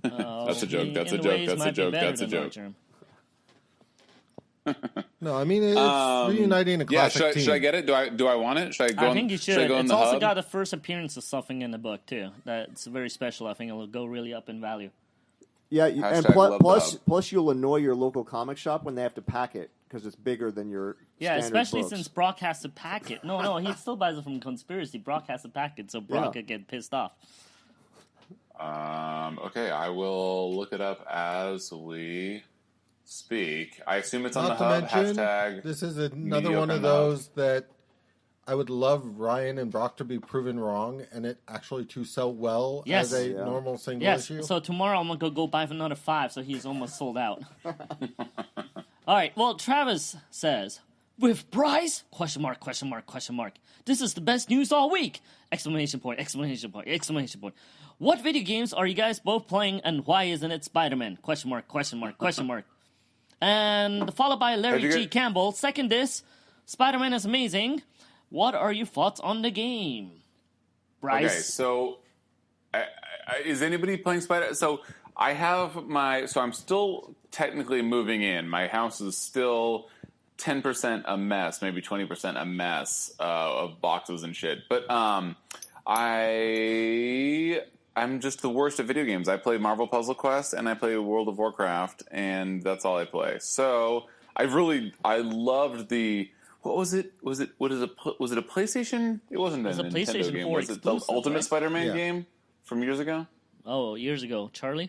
That's a joke. That's a joke. That's a joke. That's a joke. No, I mean, it's reuniting a classic team. Should I get it? Do I want it? Should I go? I think you should. It's also hub? got the first appearance of something in the book too. That's very special. I think it'll go really up in value. Yeah, and plus you'll annoy your local comic shop when they have to pack it because it's bigger than your especially books. Since Brock has to pack it. No, he still buys it from Conspiracy. Brock has to pack it, so Brock could get pissed off. Okay, I will look it up as we speak. I assume it's on the hub. Hashtag. This is another one of those that I would love Ryan and Brock to be proven wrong and it actually to sell well as a normal single issue. So tomorrow I'm going to go buy another 5, so he's almost sold out. All right, well, Travis says, with Bryce? Question mark. This is the best news all week! Exclamation point. What video games are you guys both playing and why isn't it Spider-Man? Question mark. And followed by Larry G. Campbell. Second this, Spider-Man is amazing. What are your thoughts on the game? Bryce? Okay, so is anybody playing Spider? So I have so I'm still technically moving in. My house is still 10% a mess, maybe 20% a mess of boxes and shit. But I'm just the worst at video games. I play Marvel Puzzle Quest and I play World of Warcraft, and that's all I play. So I loved the. What was it? Was it a PlayStation? It wasn't a Nintendo game. Was it the Ultimate Spider-Man game from years ago? Oh, years ago. Charlie?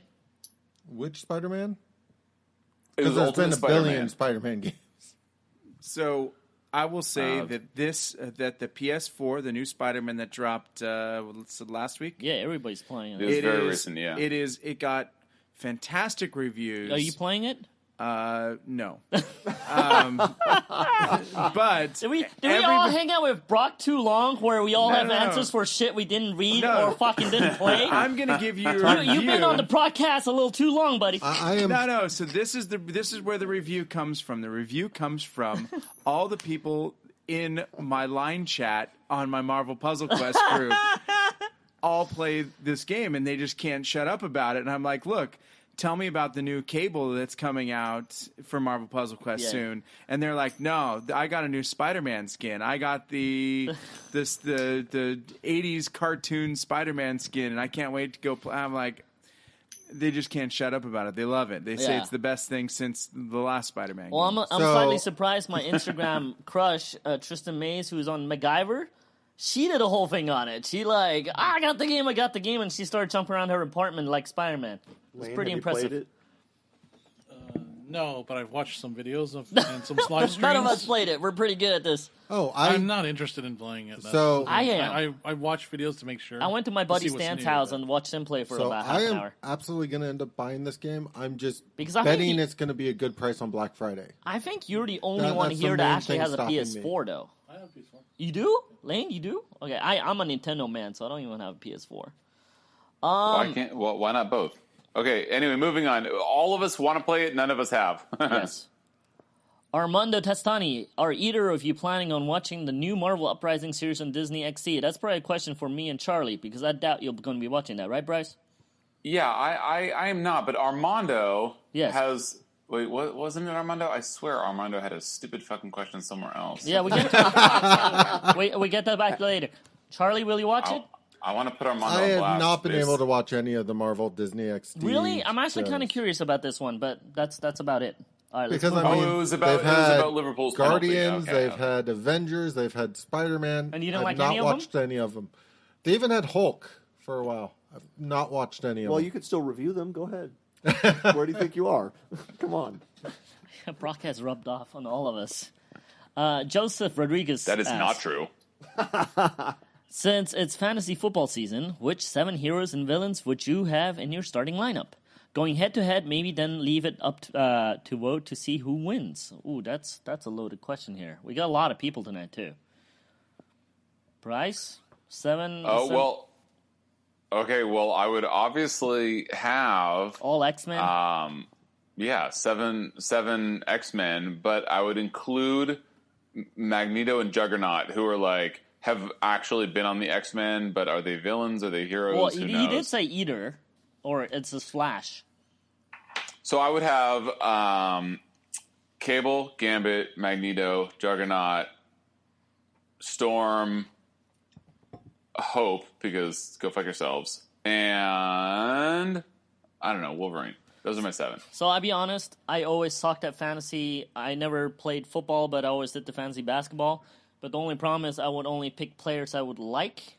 Which Spider-Man? Because there's been a billion Spider-Man games. So I will say that the PS4, the new Spider-Man that dropped last week. Yeah, everybody's playing it. It was very recent, yeah. It got fantastic reviews. Are you playing it? No. But did we all hang out with Brock too long, where we all have answers for shit we didn't read or fucking didn't play? I'm gonna give you a review. You've been on the broadcast a little too long, buddy. I am No. So this is where the review comes from. The review comes from all the people in my line chat on my Marvel Puzzle Quest group. All play this game and they just can't shut up about it. And I'm like, look, tell me about the new Cable that's coming out for Marvel Puzzle Quest soon. And they're like, no, I got a new Spider-Man skin. I got the 80s cartoon Spider-Man skin, and I can't wait to go play. I'm like, they just can't shut up about it. They love it. They say it's the best thing since the last Spider-Man game. Well, I'm slightly surprised my Instagram crush, Tristan Mays, who's on MacGyver, she did a whole thing on it. She I got the game, and she started jumping around her apartment like Spider-Man. It was pretty impressive. Played it? No, but I've watched some videos and some live streams. None of us played it. We're pretty good at this. I'm not interested in playing it. I am. I watch videos to make sure. I went to my buddy Stan's house and watched him play for about half an hour. I am absolutely going to end up buying this game. I'm just because betting it's going to be a good price on Black Friday. I think you're the only one here that actually has a PS4, though. I have a PS4. You do? Lane, you do? Okay, I'm a Nintendo man, so I don't even have a PS4. Why not both? Okay, anyway, moving on. All of us want to play it, none of us have. Yes. Armando Testani, are either of you planning on watching the new Marvel Uprising series on Disney XD? That's probably a question for me and Charlie, because I doubt you're going to be watching that, right, Bryce? Yeah, I am not, but Armando has... Wait, what wasn't it Armando? I swear Armando had a stupid fucking question somewhere else. Yeah, we get we get that back later. Charlie, will you watch it? I want to put Armando I on have blast. not been able to watch any of the Marvel Disney XD. Really? I'm actually kind of curious about this one, but that's about it. All right, let's because move I on. mean, it was about Liverpool's Guardians, penalty. they've had Avengers, they've had Spider-Man. And you didn't like I've any of not them? watched any of them. They even had Hulk for a while. I've not watched any of them. Well, you could still review them. Go ahead. Where do you think you are? Come on. Brock has rubbed off on all of us. Joseph Rodriguez That is asks, not true. Since it's fantasy football season, which 7 heroes and villains would you have in your starting lineup? Going head-to-head, maybe then leave it up to vote to see who wins. Ooh, that's a loaded question here. We got a lot of people tonight, too. Bryce? 7? Oh, well... Okay, well, I would obviously have... all X-Men? Yeah, seven X-Men, but I would include Magneto and Juggernaut, who are have actually been on the X-Men, but are they villains? Are they heroes? Well, Who he knows? did say either, or it's a slash. So I would have Cable, Gambit, Magneto, Juggernaut, Storm, Hope, because go fuck yourselves, and I don't know, Wolverine. Those are my 7. So I'll be honest, I always sucked at fantasy. I never played football, but I always did the fantasy basketball. But the only problem is I would only pick players I would like.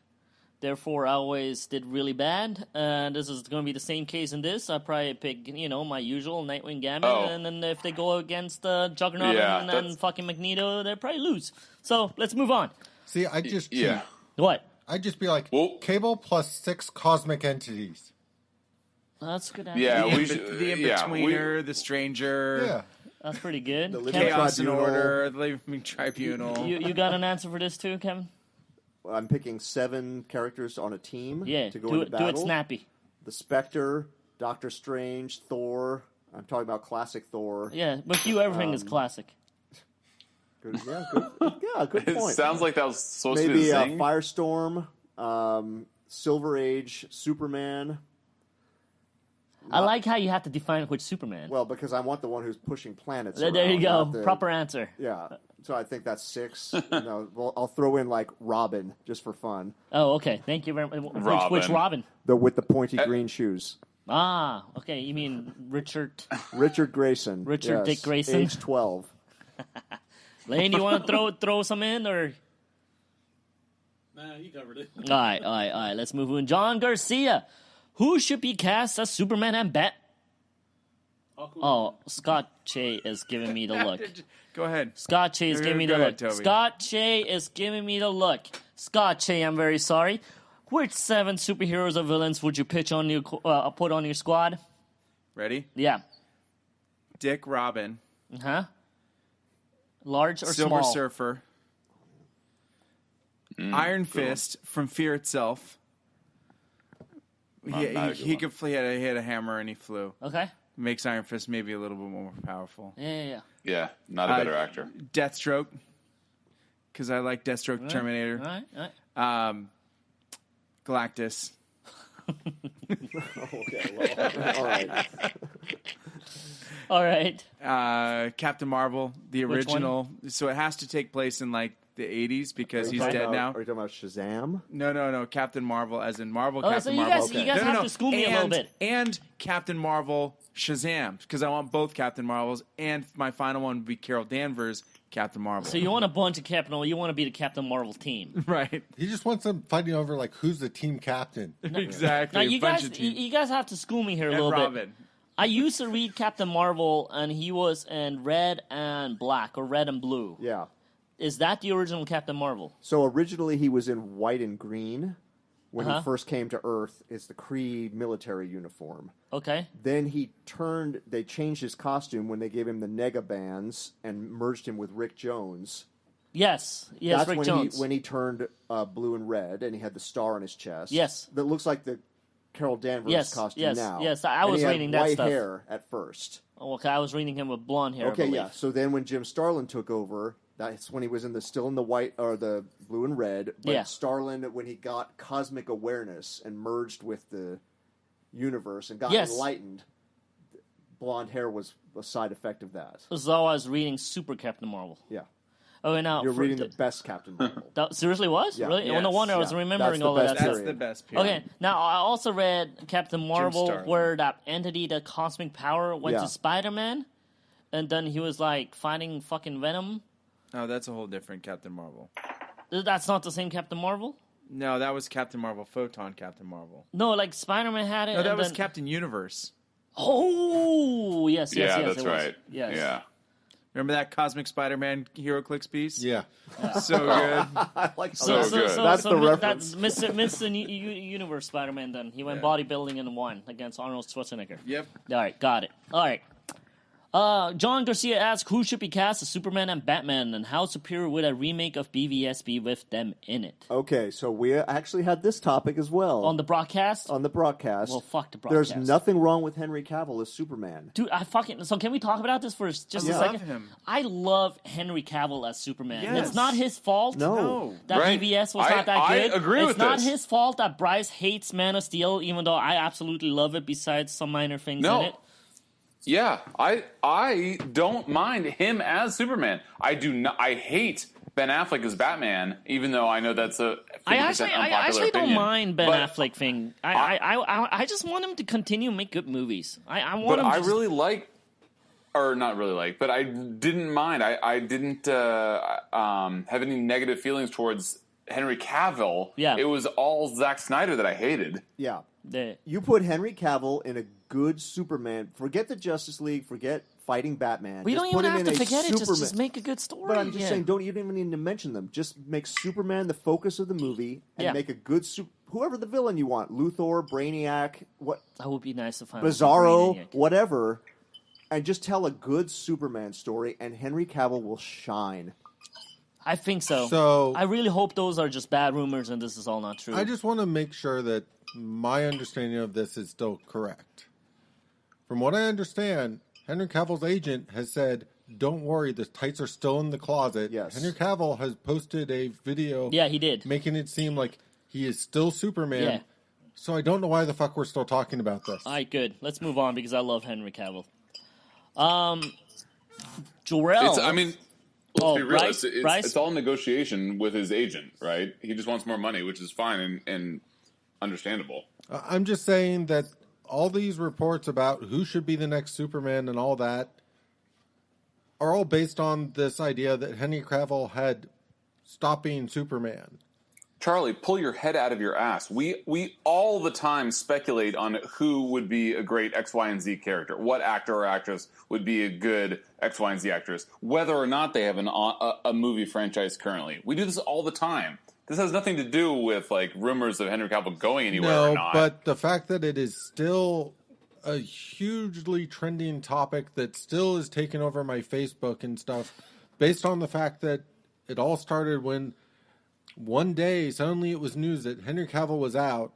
Therefore, I always did really bad. And this is going to be the same case in this. I probably pick, my usual Nightwing Gambit. Oh. And then if they go against Juggernaut and then fucking Magneto, they'll probably lose. So let's move on. See, I just cheat. What? I'd just be like, Well- Cable plus 6 cosmic entities. That's a good answer. Yeah, The in-betweener, the stranger, Yeah. That's pretty good. The Kevin, chaos and Tribunal. order, the living tribunal. you got an answer for this too, Kevin? I'm picking 7 characters on a team Yeah, to go do into it, battle. do it snappy. The Spectre, Doctor Strange, Thor. I'm talking about classic Thor. Yeah, with you, everything is classic. Good, good It point. sounds like that was supposed to be Maybe a thing. Firestorm, Silver Age, Superman. I like how you have to define which Superman. Well, because I want the one who's pushing planets. There around, you go. not the- Proper answer. Yeah. So I think that's 6. Well, I'll throw in Robin just for fun. Oh, okay. Thank you very much. Robin. Which Robin? With the pointy green shoes. Ah, okay. You mean Richard Richard Grayson. Richard yes, Dick Grayson. Age 12. Lane? You want to throw some in or? Nah, you covered it. All right. Let's move on. John Garcia. Who should be cast as Superman and Bat? Oh, Scott Shea is giving me the look. Go ahead. Scott Shea is giving me Go the ahead, look. Toby. Scott Shea is giving me the look. Scott Shea, I'm very sorry. Which 7 superheroes or villains would you put on your squad? Ready? Yeah. Dick Robin. Huh? Large or Silver small? Surfer. Iron Fist from Fear Itself. He had a hammer and he flew. Okay. Makes Iron Fist maybe a little bit more powerful. Yeah. Yeah, not a better actor. Deathstroke, because I like Deathstroke Terminator. All right. Galactus. Okay, well, all right. All right. Captain Marvel, the Which original. So it has to take place in like the 80s because he's dead now. Are you talking about Shazam? No. Captain Marvel, as in Marvel. Oh, Captain so you Marvel. guys have to school me a little bit. And Captain Marvel Shazam, because I want both Captain Marvels, and my final one would be Carol Danvers, Captain Marvel. So you want a bunch of Captain Marvel. You want to be the Captain Marvel team. Right. He just wants them fighting over like who's the team captain. Exactly. Now you guys have to school me here a and little Robin. bit. I used to read Captain Marvel, and he was in red and black, or red and blue. Yeah. Is that the original Captain Marvel? So originally he was in white and green. When Uh-huh. he first came to Earth, it's the Kree military uniform. Okay. Then they changed his costume when they gave him the nega bands and merged him with Rick Jones. Yes, That's Rick when Jones. when he turned blue and red, and he had the star on his chest. Yes. That looks like the Carol Danvers costume now. Yes, I was and he reading had that white stuff. hair at first. Okay, I was reading him with blonde hair. I Okay, believe. yeah. So then when Jim Starlin took over, that's when he was still in the white or the blue and red. But Yeah. Starlin, when he got cosmic awareness and merged with the universe and got Yes. enlightened, blonde hair was a side effect of that. So I was reading Super Captain Marvel. Yeah. Okay, now You're reading the best Captain Marvel. That seriously was? Yeah. Really? Well, no Yes. wonder I was Yeah. remembering That's the all of that best stuff. That's period. the best period. Okay, now I also read Captain Marvel Starlin. where that entity, the cosmic power, went Yeah. to Spider-Man, and then he was like fighting fucking Venom. Oh, that's a whole different Captain Marvel. That's not the same Captain Marvel? No, that was Captain Marvel, Photon Captain Marvel. No, like Spider-Man had it. No, that and was then... Captain Universe. Oh, yes, Yeah, yes, that's it was. right. Yes. Yeah. Remember that Cosmic Spider-Man HeroClix piece? Yeah. So good. I like So good. That's the reference. That's Mr. Universe Spider-Man then. He went bodybuilding and won against Arnold Schwarzenegger. Yep. All right, got it. All right. John Garcia asks, who should be cast as Superman and Batman, and how superior would a remake of BVS be with them in it? Okay, so we actually had this topic as well. On the broadcast? On the broadcast. Well, fuck the broadcast. There's nothing wrong with Henry Cavill as Superman. Dude, so can we talk about this for just a I second? love him. I love Henry Cavill as Superman. Yes. It's not his fault. No. That Right. BVS was I- not that I good. agree it's with not this. his fault that Bryce hates Man of Steel, even though I absolutely love it, besides some minor things No. in it. Yeah, I don't mind him as Superman. I do not. I hate Ben Affleck as Batman, even though I know that's a 50% I unpopular actually don't opinion. mind Ben But- Affleck thing. I just want him to continue to make good movies. I want But him. I to really like, or not really like, but I didn't mind. I didn't have any negative feelings towards Henry Cavill. Yeah. It was all Zack Snyder that I hated. Yeah. the, You put Henry Cavill in a good Superman. Forget the Justice League. Forget fighting Batman. we Just don't put even him have in to a forget it. Just Superman- make a good story. But I'm just Yeah. saying, don't even need to mention them. Just make Superman the focus of the movie and Yeah. make a good whoever the villain you want, Luthor, Brainiac, what That would be nice to find. Bizarro, Brainiac. whatever, and just tell a good Superman story, and Henry Cavill will shine. I think so. So- I really hope those are just bad rumors and this is all not true. I just want to make sure that my understanding of this is still correct. From what I understand, Henry Cavill's agent has said, don't worry, the tights are still in the closet. Yes. Henry Cavill has posted a video Yeah, he did. making it seem like he is still Superman. Yeah. So I don't know why the fuck we're still talking about this. All right, good. Let's move on because I love Henry Cavill. Jor-El. It's, I mean, let's be real. Bryce? It's all negotiation with his agent, right? He just wants more money, which is fine and understandable. I'm just saying that all these reports about who should be the next Superman and all that are all based on this idea that Henry Cavill had stopped being Superman. Charlie, pull your head out of your ass. We all the time speculate on who would be a great X, Y, and Z character. What actor or actress would be a good X, Y, and Z actress, whether or not they have a movie franchise currently. We do this all the time. This has nothing to do with like rumors of Henry Cavill going anywhere or No, not. but the fact that it is still a hugely trending topic that still is taking over my Facebook and stuff, based on the fact that it all started when one day suddenly it was news that Henry Cavill was out.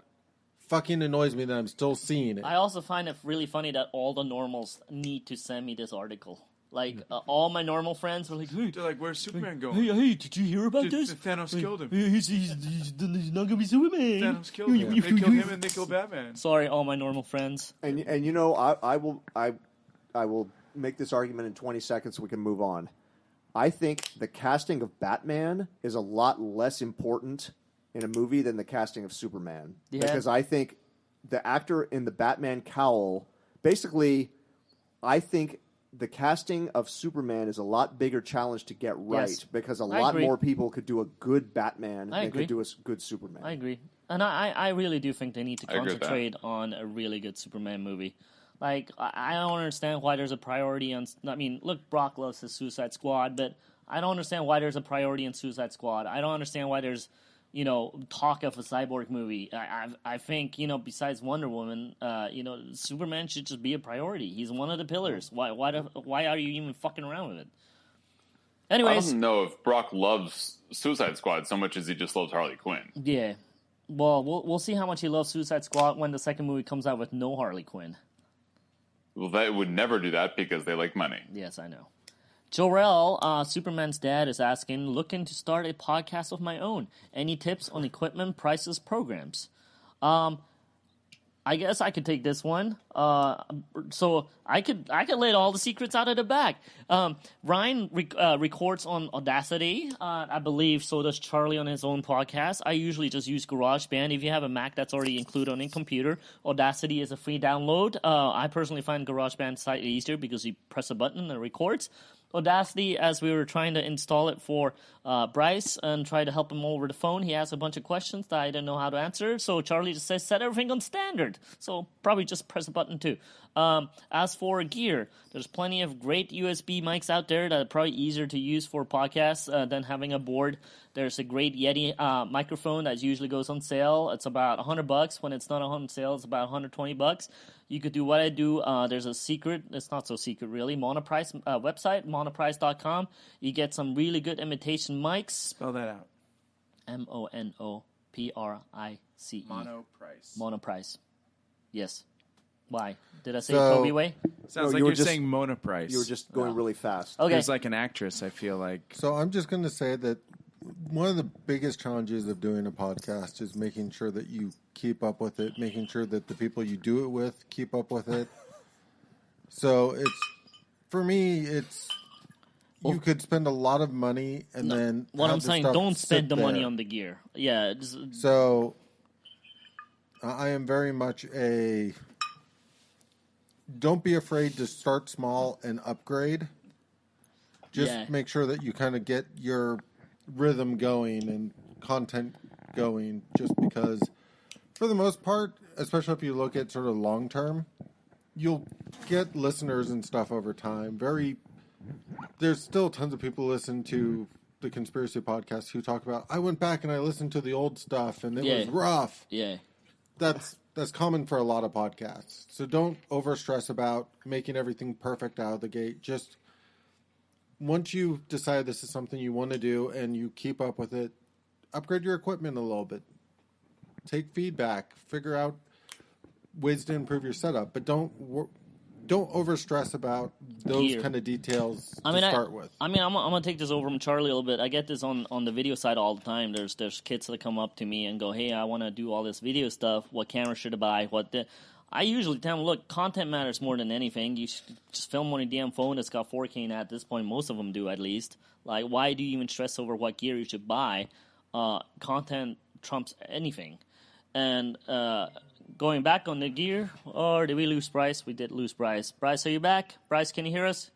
Fucking annoys me that I'm still seeing it. I also find it really funny that all the normals need to send me this article. Like, all my normal friends were like, hey, they're like, where's Superman going? Hey, did you hear about this? Thanos killed him. He's not going to be Superman. Thanos killed him. They killed him and they killed Batman. Sorry, all my normal friends. And you know, I will make this argument in 20 seconds so we can move on. I think the casting of Batman is a lot less important in a movie than the casting of Superman. Yeah. Because I think the actor in the Batman cowl, basically, I think the casting of Superman is a lot bigger challenge to get right because a lot more people could do a good Batman than could do a good Superman. I agree. And I really do think they need to concentrate on a really good Superman movie. Like, I don't understand why there's a priority on... I mean, look, Brock loves his Suicide Squad, but I don't understand why there's a priority in Suicide Squad. I don't understand why there's, talk of a Cyborg movie. I think, besides Wonder Woman, Superman should just be a priority. He's one of the pillars. Why are you even fucking around with it? Anyways... I don't know if Brock loves Suicide Squad so much as he just loves Harley Quinn. Yeah. Well, we'll see how much he loves Suicide Squad when the second movie comes out with no Harley Quinn. Well, they would never do that because they like money. Yes, I know. Jorel, Superman's dad, is asking, looking to start a podcast of my own. Any tips on equipment, prices, programs? I guess I could take this one. So I could lay all the secrets out of the bag. Ryan records on Audacity, I believe. So does Charlie on his own podcast. I usually just use GarageBand. If you have a Mac, that's already included on your computer. Audacity is a free download. I personally find GarageBand slightly easier because you press a button and it records. Audacity, as we were trying to install it for Bryce and try to help him over the phone, he asked a bunch of questions that I didn't know how to answer. So Charlie just says, set everything on standard. So probably just press a button too. As for gear, there's plenty of great USB mics out there that are probably easier to use for podcasts than having a board. There's a great Yeti microphone that usually goes on sale. It's about $100. When it's not on sale, it's about $120. You could do what I do. There's a secret. It's not so secret, really. Monoprice website, monoprice.com. You get some really good imitation mics. Spell that out. Monoprice. Monoprice. Yes. Why? Did I say Toby way? Sounds like you're saying Monoprice. You were just going really fast. Okay. It's like an actress, I feel like. So I'm just going to say that one of the biggest challenges of doing a podcast is making sure that you keep up with it, making sure that the people you do it with keep up with it. So for me, you could spend a lot and then what I'm saying, don't spend the money on the gear. Yeah. So I am very much don't be afraid to start small and upgrade. Just make sure that you kind of get your rhythm going and content going, just because for the most part, especially if you look at sort of long term, you'll get listeners and stuff over time. There's still tons of people listen to the Conspiracy Podcast who talk about, I went back and I listened to the old stuff and it was rough. Yeah. That's common for a lot of podcasts. So don't overstress about making everything perfect out of the gate. Just once you decide this is something you want to do and you keep up with it, upgrade your equipment a little bit. Take feedback. Figure out ways to improve your setup. But don't overstress about those kind of details to start with. I'm going to take this over from Charlie a little bit. I get this on the video side all the time. There's kids that come up to me and go, hey, I want to do all this video stuff. What camera should I buy? I usually tell them, look, content matters more than anything. You should just film on your damn phone that's got 4K at this point. Most of them do, at least. Like, why do you even stress over what gear you should buy? Content trumps anything. And going back on the gear, or did we lose Bryce? We did lose Bryce. Bryce, are you back? Bryce, can you hear us?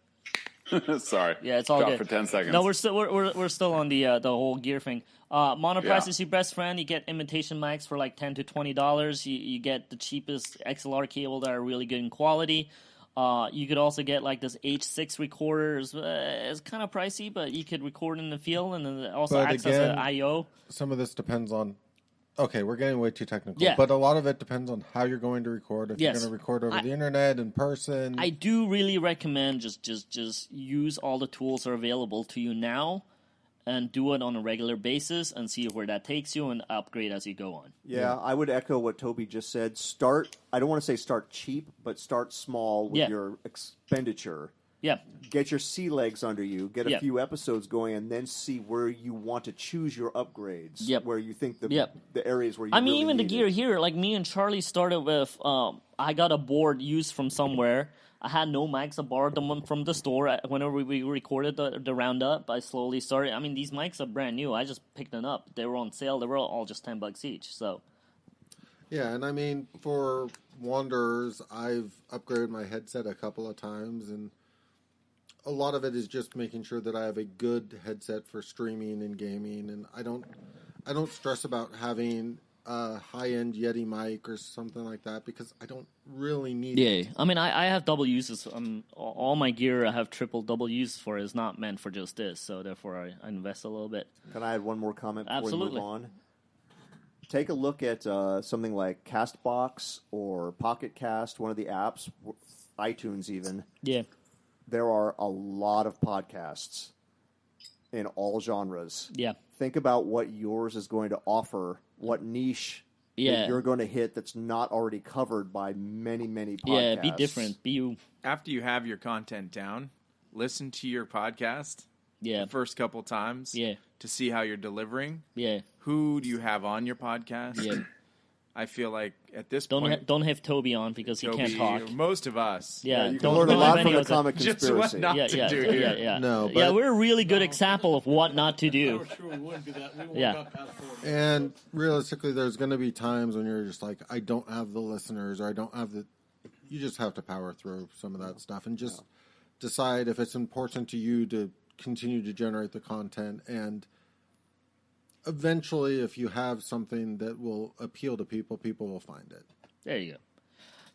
Sorry. Yeah, it's all Dropped good. for 10 seconds. No, we're still on the whole gear thing. Monoprice is your best friend. You get imitation mics for like $10 to $20. You get the cheapest XLR cable that are really good in quality. You could also get like this H6 recorder. It's kind of pricey, but you could record in the field and then also access an I/O. Some of this depends on Okay, we're getting way too technical. Yeah. But a lot of it depends on how you're going to record. If Yes. you're going to record over the internet, in person. I do really recommend just use all the tools that are available to you now and do it on a regular basis and see where that takes you and upgrade as you go on. Yeah, I would echo what Toby just said. I don't want to say start cheap, but start small with your expenditure. Yeah. Get your sea legs under you, get a few episodes going, and then see where you want to choose your upgrades. Yep. Where you think the areas where you I mean, really even the need gear it. here, like me and Charlie started with, I got a board used from somewhere. I had no mics. I borrowed them from the store. Whenever we recorded the roundup, I slowly started. I mean, these mics are brand new. I just picked them up. They were on sale. They were all just $10 each. So, yeah, and I mean, for Wanderers, I've upgraded my headset a couple of times, and a lot of it is just making sure that I have a good headset for streaming and gaming, and I don't stress about having a high-end Yeti mic or something like that because I don't really need it. I mean, I have double uses. All my gear I have triple double uses for is not meant for just this, so therefore I invest a little bit. Can I add one more comment before Absolutely. we move on? Take a look at something like Castbox or Pocket Cast, one of the apps, iTunes even. Yeah. There are a lot of podcasts in all genres. Yeah. Think about what yours is going to offer, what niche that you're going to hit that's not already covered by many, many podcasts. Yeah, be different. Be you. After you have your content down, listen to your podcast the first couple times to see how you're delivering. Yeah. Who do you have on your podcast? Yeah. I feel like at this point... Don't have Toby on because he can't talk. Most of us. Yeah, you can learn a lot from the comic conspiracy. Just what not to do here. Yeah. No, but we're a really good example of what not to do. For sure we wouldn't do that. We won't Yeah. got past 40. And realistically, there's going to be times when you're just like, I don't have the listeners, or I don't have the... You just have to power through some of that stuff and just decide if it's important to you to continue to generate the content. And eventually, if you have something that will appeal to people, people will find it. There you go.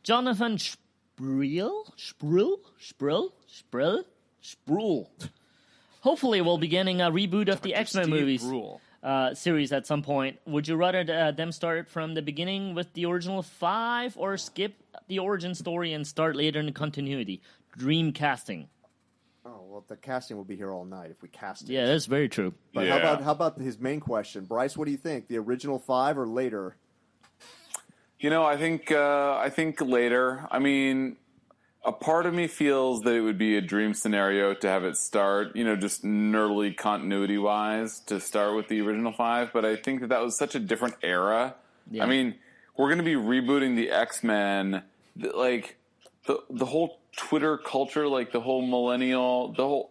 Jonathan Spruill. Hopefully we'll be getting a reboot of the X-Men movies series at some point. Would you rather them start from the beginning with the original 5 or skip the origin story and start later in the continuity? Dream casting. Oh, well, the casting will be here all night if we cast it. Yeah, that's very true. But how about his main question? Bryce, what do you think? The original 5 or later? You know, I think later. I mean, a part of me feels that it would be a dream scenario to have it start, just nerdly continuity-wise, to start with the original 5. But I think that was such a different era. Yeah. I mean, we're going to be rebooting the X-Men, like the whole Twitter culture, like the whole millennial, the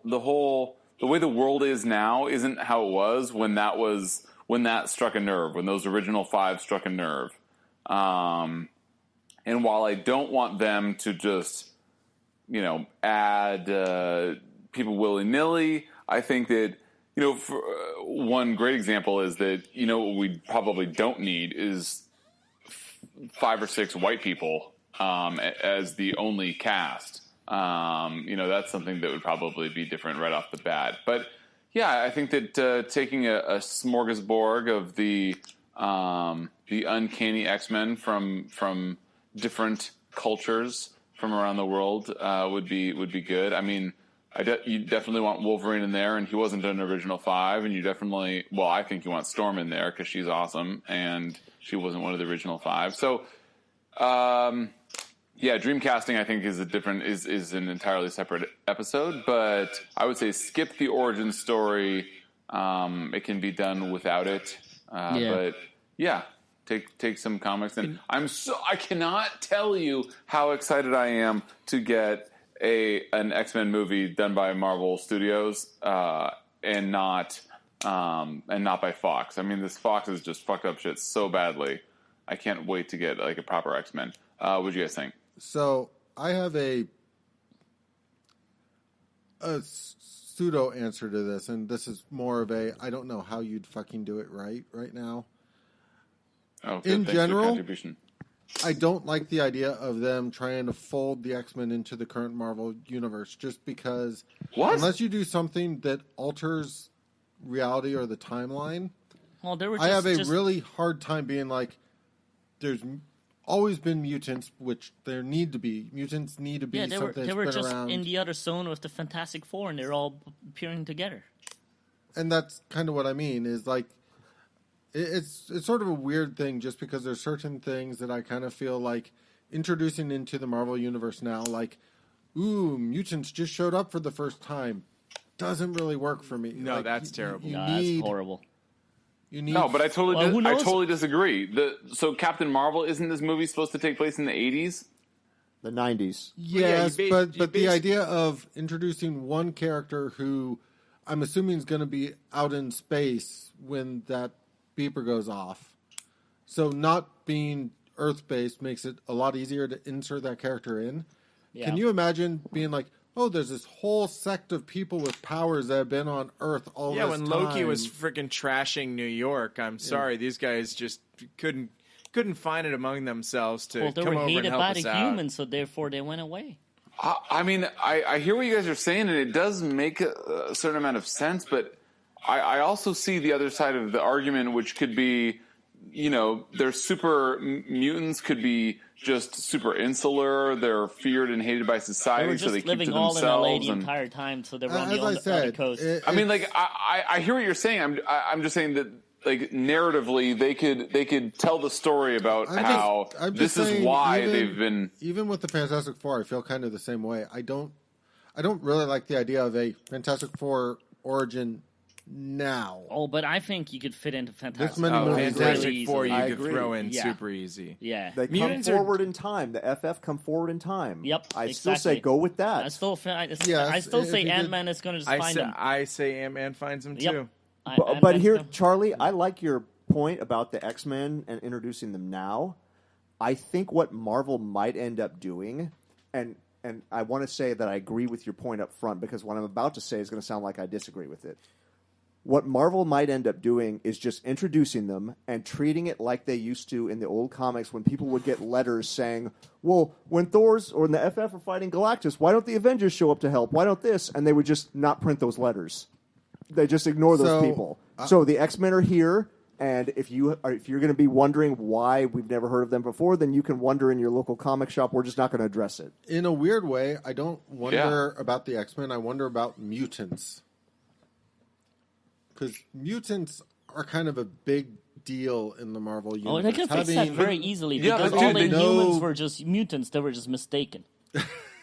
way the world is now isn't how it was when that struck a nerve, when those original 5 struck a nerve. And while I don't want them to just, add people willy-nilly, I think that, for, one great example is that, what we probably don't need is 5 or 6 white people as the only cast. That's something that would probably be different right off the bat. But, yeah, I think that taking a smorgasbord of the uncanny X-Men from different cultures from around the world would be good. I mean, you definitely want Wolverine in there, and he wasn't an original 5. And you definitely, I think you want Storm in there because she's awesome, and she wasn't one of the original 5. So, dream casting I think is is an entirely separate episode. But I would say skip the origin story. It can be done without it. But yeah, take some comics, and I cannot tell you how excited I am to get an X-Men movie done by Marvel Studios and not by Fox. I mean, this Fox has just fucked up shit so badly. I can't wait to get like a proper X-Men. What do you guys think? So I have a pseudo answer to this, and this is more of I don't know how you'd fucking do it right now. Okay, in general, I don't like the idea of them trying to fold the X-Men into the current Marvel universe just because unless you do something that alters reality or the timeline, Well, there were. I have a really hard time being like, there's always been mutants, which there need to be. Mutants need to be something that's been around. They were just in the other zone with the Fantastic Four, and they're all appearing together. And that's kind of what I mean, is like, it's sort of a weird thing just because there's certain things that I kind of feel like introducing into the Marvel Universe now, like, ooh, mutants just showed up for the first time. Doesn't really work for me. No, like, that's terrible. That's horrible. No, but I totally disagree. So Captain Marvel, isn't this movie supposed to take place in the 80s? The 90s. Yes, but the idea of introducing one character who I'm assuming is going to be out in space when that beeper goes off. So not being Earth-based makes it a lot easier to insert that character in. Yeah. Can you imagine being like, oh, there's this whole sect of people with powers that have been on Earth all this time. Yeah, when Loki was freaking trashing New York, I'm sorry, these guys just couldn't find it among themselves to come over and help us out. Well, they were hated by the humans, so therefore they went away. I mean, I hear what you guys are saying, and it does make a certain amount of sense, but I also see the other side of the argument, which could be, their super mutants could be just super insular. They're feared and hated by society, so they keep to themselves. Living all in LA the entire time, so they're on the other coast. I hear what you're saying. I'm just saying that, like, narratively, they could tell the story about how this is why they've been. Even with the Fantastic Four, I feel kind of the same way. I don't really like the idea of a Fantastic Four origin now. Oh, but I think you could fit into Fantastic Four. You could throw in super easy. Yeah, they come forward in time. The FF come forward in time. Yep, I still say go with that. I still say Ant-Man is going to just find him. I say Ant-Man finds him too. But here, Charlie, I like your point about the X-Men and introducing them now. I think what Marvel might end up doing, and I want to say that I agree with your point up front because what I'm about to say is going to sound like I disagree with it. What Marvel might end up doing is just introducing them and treating it like they used to in the old comics when people would get letters saying, well, when Thor's or when the FF are fighting Galactus, why don't the Avengers show up to help? Why don't this? And they would just not print those letters. They just ignore those people. So the X-Men are here, and if you're going to be wondering why we've never heard of them before, then you can wonder in your local comic shop. We're just not going to address it. In a weird way, I don't wonder about the X-Men. I wonder about mutants. Because mutants are kind of a big deal in the Marvel universe. Oh, they can fix that very easily because all the humans were just mutants. They were just mistaken.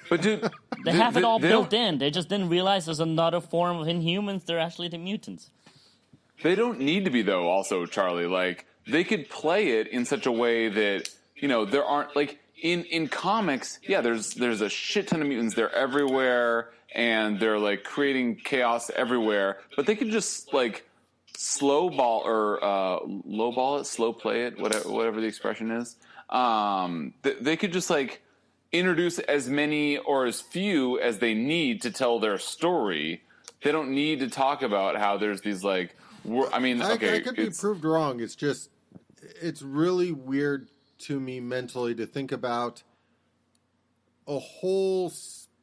But dude, they have it all built in. They just didn't realize there's another form of Inhumans. They're actually the mutants. They don't need to be, though, also, Charlie. Like, they could play it in such a way that, there aren't, like, in comics, there's a shit ton of mutants. They're everywhere, and they're, like, creating chaos everywhere. But they could just, like, slow play it, whatever the expression is. They could just, like, introduce as many or as few as they need to tell their story. They don't need to talk about how there's these, like, I could be proved wrong. It's just, it's really weird to me mentally to think about a whole,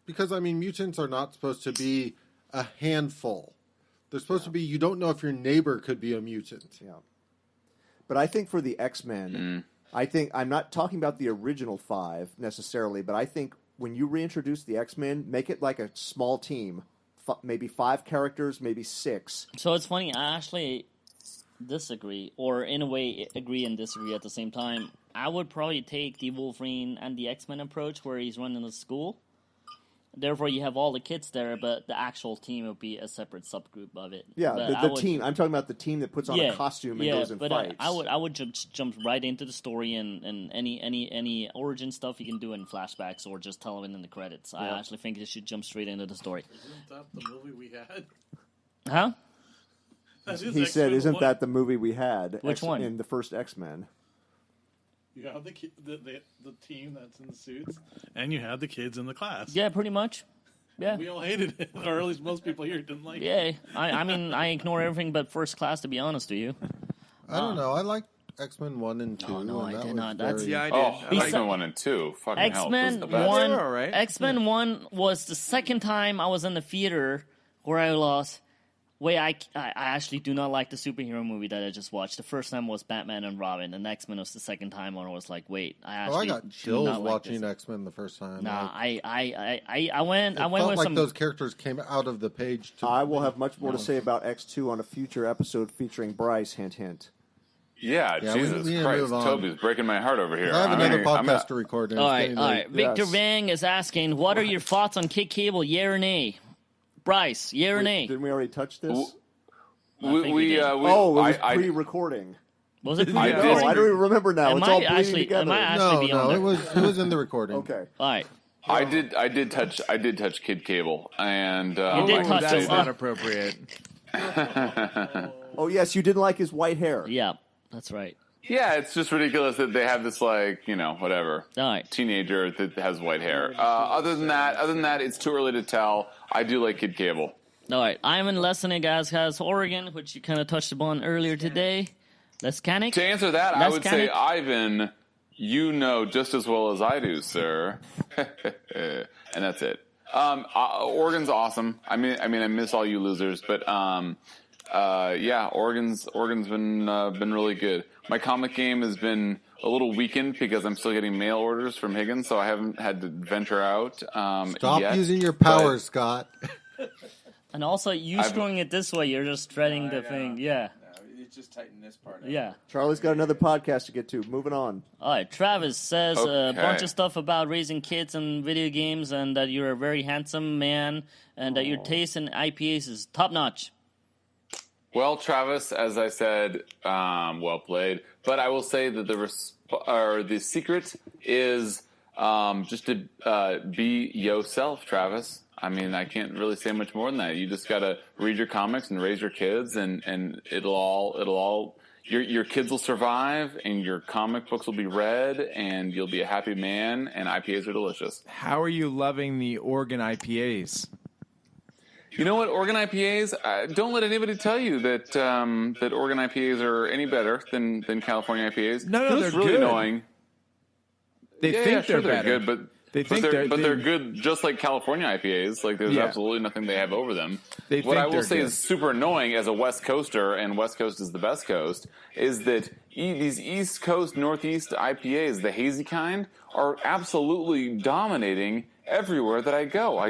because mutants are not supposed to be a handful. They're supposed to be, you don't know if your neighbor could be a mutant. Yeah. But I think for the X-Men, I'm not talking about the original 5 necessarily, but I think when you reintroduce the X-Men, make it like a small team. Maybe 5 characters, maybe 6. So it's funny, I actually disagree, or in a way agree and disagree at the same time. I would probably take the Wolverine and the X-Men approach where he's running a school. Therefore, you have all the kids there, but the actual team would be a separate subgroup of it. Yeah, the team. I'm talking about the team that puts on a costume and goes and fights. I would jump right into the story and any origin stuff you can do in flashbacks or just tell them in the credits. Yeah. I actually think they should jump straight into the story. Isn't that the movie we had? Huh? He said, "Isn't that the movie we had?" Which one? In the first X-Men. You have the team that's in the suits, and you have the kids in the class. Yeah, pretty much. Yeah, we all hated it, or at least most people here didn't like it. Yeah, I ignore everything but First Class, to be honest with you. I don't know. I like X-Men 1 and 2. No, I did not. I did. X-Men 1 and 2. Fucking X-Men hell. 1, right. X-Men 1 was the second time I was in the theater where I lost. Wait, I actually do not like the superhero movie that I just watched. The first time was Batman and Robin, and X-Men was the second time when I was like, wait, I got chills watching X-Men the first time. Nah, like, I went felt with like some. those characters came out of the page. I will have much more to say about X2 on a future episode featuring Bryce. Hint, hint. Yeah, Jesus Christ, Toby's breaking my heart over here. I have another podcast to record. All right. Victor Vang is asking, what are your thoughts on Kid Cable? Yeah or nay? Bryce, yeah or nay? Didn't we already touch this? We it was pre-recording. Was it I don't even remember now. It's all bleeding together. No, it was in the recording. Okay. All right. I did touch Kid Cable, and you did touch. That's not appropriate. Oh yes, you didn't like his white hair. Yeah, that's right. Yeah, it's just ridiculous that they have this whatever teenager that has white hair. Other than that, it's too early to tell. I do like Kid Cable. All right, Ivan Lesnick has Oregon, which you kind of touched upon earlier today. Lescanic? To answer that, I would say, Ivan, you know just as well as I do, sir. And that's it. Oregon's awesome. I mean, I miss all you losers, but Oregon's been really good. My comic game has been a little weakened because I'm still getting mail orders from Higgins, so I haven't had to venture out. Stop using your powers, Scott. And also, screwing it this way, you're just threading the thing. Yeah. No, it's just tighten this part. Yeah. Charlie's got another podcast to get to. Moving on. All right. Travis says a bunch of stuff about raising kids and video games, and that you're a very handsome man, and that your taste in IPAs is top notch. Well, Travis, as I said, well played. But I will say that the secret is just to be yourself, Travis. I mean, I can't really say much more than that. You just got to read your comics and raise your kids, and it'll all your kids will survive, and your comic books will be read, and you'll be a happy man. And IPAs are delicious. How are you loving the Oregon IPAs? You know what, Oregon IPAs, don't let anybody tell you that that Oregon IPAs are any better than California IPAs. No, they're really good. Annoying. They think they're better. Good, but they're good just like California IPAs. Like, there's absolutely nothing they have over them. What I will say is super annoying as a West Coaster, and West Coast is the best coast, is that these East Coast, Northeast IPAs, the hazy kind, are absolutely dominating everywhere that I go.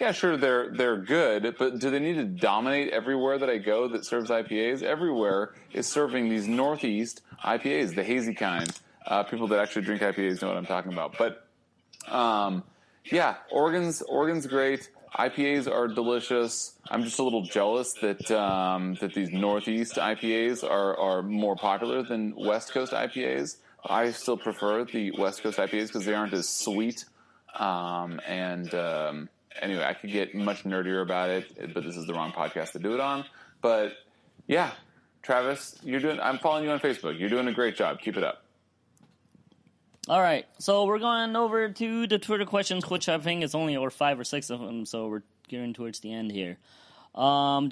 Yeah, sure, they're good, but do they need to dominate everywhere that I go that serves IPAs? Everywhere is serving these Northeast IPAs, the hazy kind. People that actually drink IPAs know what I'm talking about. But, Oregon's great. IPAs are delicious. I'm just a little jealous that these Northeast IPAs are more popular than West Coast IPAs. I still prefer the West Coast IPAs because they aren't as sweet. Anyway, I could get much nerdier about it, but this is the wrong podcast to do it on. But yeah, Travis, I'm following you on Facebook. You're doing a great job. Keep it up. All right, so we're going over to the Twitter questions, which I think is only over 5 or 6 of them, so we're getting towards the end here.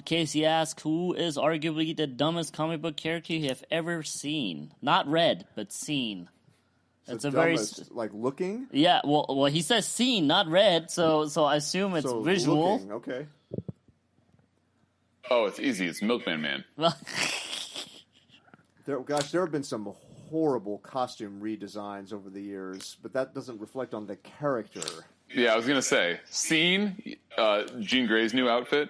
Casey asks, who is arguably the dumbest comic book character you have ever seen? Not read, but seen. It's a dumbest, like looking? Yeah, well, he says seen, not read, so I assume it's visual. Looking, okay. Oh, it's easy. It's Milkman Man. Well, there have been some horrible costume redesigns over the years, but that doesn't reflect on the character. Yeah, I was gonna say, seen Jean Grey's new outfit.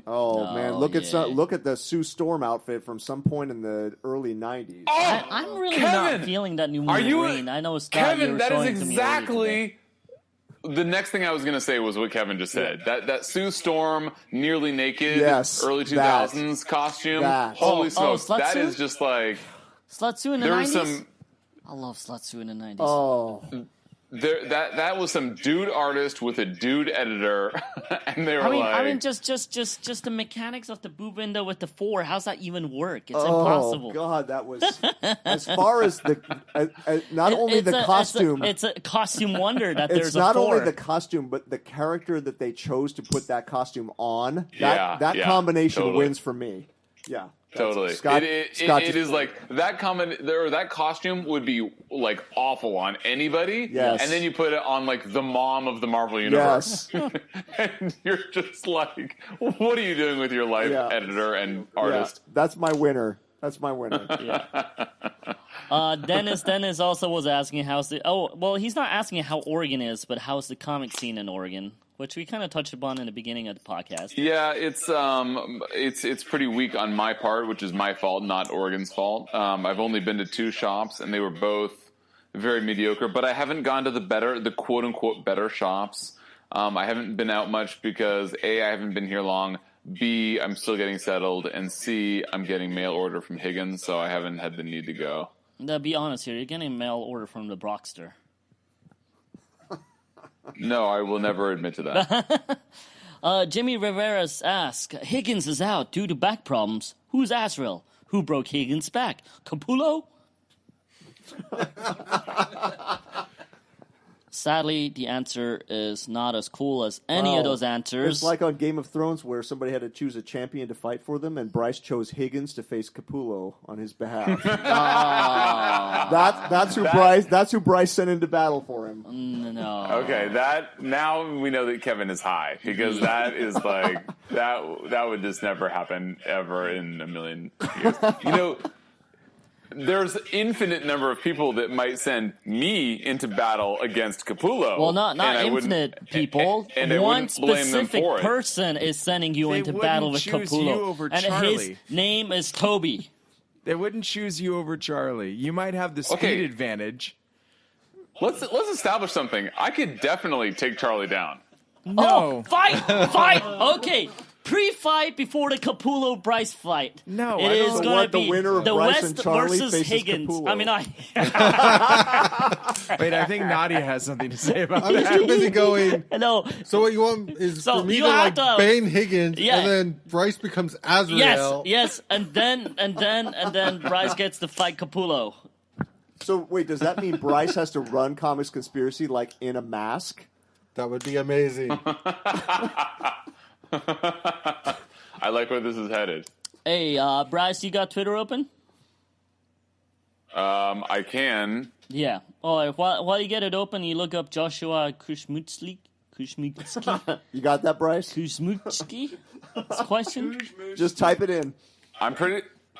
Man, look at the Sue Storm outfit from some point in the early '90s. I'm really Kevin, not feeling that new Wolverine. I know, Scott, Kevin, that is exactly the next thing I was gonna say was what Kevin just said. Yeah. That Sue Storm nearly naked, early 2000s costume. Holy smokes, that is just like Slut Sue in the 90s. I love Slut Sue in the 90s. Oh. That was some dude artist with a dude editor, and they were I mean, just the mechanics of the boob window with the 4. How's that even work? It's impossible. Oh God, that was as far as the not only the costume. It's a costume wonder that there's it's not a 4. only the costume, but the character that they chose to put that costume on. That combination wins for me. Yeah. Totally. Scott it is like that that costume would be like awful on anybody. Yes. And then you put it on like the mom of the Marvel Universe. Yes. And you're just like, what are you doing with your life, editor and artist? Yeah. That's my winner. Dennis also was asking he's not asking how Oregon is, but how's the comic scene in Oregon, which we kind of touched upon in the beginning of the podcast. Yeah, it's pretty weak on my part, which is my fault, not Oregon's fault. I've only been to 2 shops, and they were both very mediocre. But I haven't gone to the quote unquote better shops. I haven't been out much because A, I haven't been here long. B, I'm still getting settled, and C, I'm getting mail order from Higgins, so I haven't had the need to go. To be honest here, you're getting mail order from the Brockster. No, I will never admit to that. Jimmy Rivera's asked, Higgins is out due to back problems. Who's Azrael? Who broke Higgins' back? Capullo? Sadly, the answer is not as cool as any of those answers. It's like on Game of Thrones where somebody had to choose a champion to fight for them, and Bryce chose Higgins to face Capullo on his behalf. That's who Bryce sent into battle for him. No. Okay, now we know that Kevin is high, because that is like that would just never happen ever in a million years. There's infinite number of people that might send me into battle against Capullo. Well, not infinite people. And one specific person is sending you into battle with Capullo, and his name is Toby. They wouldn't choose you over Charlie. You might have the speed advantage. Let's establish something. I could definitely take Charlie down. No. Oh, fight! Okay. Pre-fight before the Capullo-Bryce fight. No, it is going to be the winner of the Bryce West and Charlie versus faces Higgins. Capullo. I mean, Wait, I think Nadia has something to say about I'm that. just too busy going. No. So what you want is for me to bane Higgins, and then Bryce becomes Azrael. Yes, and then Bryce gets to fight Capullo. So wait, does that mean Bryce has to run Comics Conspiracy like in a mask? That would be amazing. I like where this is headed. Hey, Bryce, you got Twitter open? I can. Yeah. Oh, while you get it open, you look up Joshua Kushmutsky. You got that, Bryce? Kushmutsky? Question? Just type it in.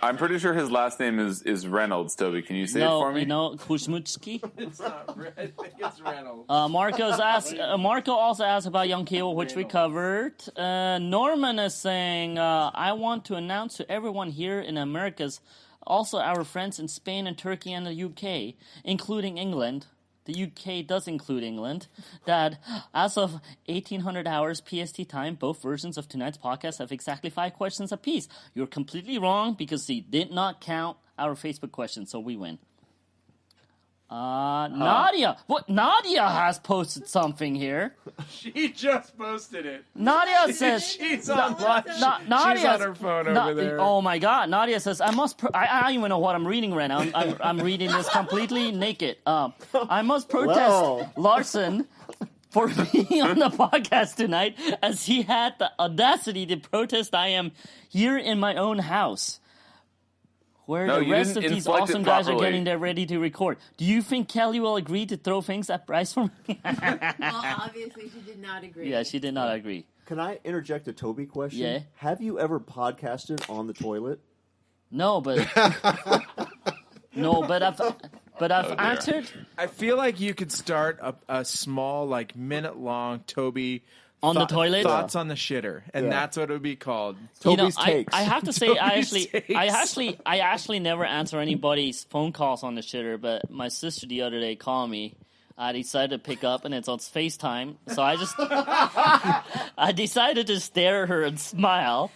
I'm pretty sure his last name is Reynolds, Toby. Can you say it for me? No, Kushmutsky. It's not. I think it's Reynolds. Marco also asked about Young Cable, which we covered. Norman is saying, I want to announce to everyone here in Americas, also our friends in Spain and Turkey and the UK, including England. The UK does include England. That as of 1800 hours PST time, both versions of tonight's podcast have exactly 5 questions apiece. You're completely wrong because they did not count our Facebook questions, so we win. Nadia. What? Nadia has posted something here. She just posted it. Nadia says she's on lunch. She's on her phone over there. Oh my God! Nadia says I don't even know what I'm reading right now. I'm reading this completely naked. I must protest Larsen for being on the podcast tonight, as he had the audacity to protest I am here in my own house, where the rest of these awesome guys are getting there ready to record. Do you think Kelly will agree to throw things at Bryce for me? Well, obviously she did not agree. Yeah, she did not agree. Can I interject a Toby question? Yeah. Have you ever podcasted on the toilet? No, but I've answered. I feel like you could start a small, like minute-long Toby on the toilet thoughts on the shitter, and that's what it would be called. Toby's takes. I have to say, I actually never answer anybody's phone calls on the shitter. But my sister the other day called me. I decided to pick up, and it's on FaceTime. So I decided to stare at her and smile.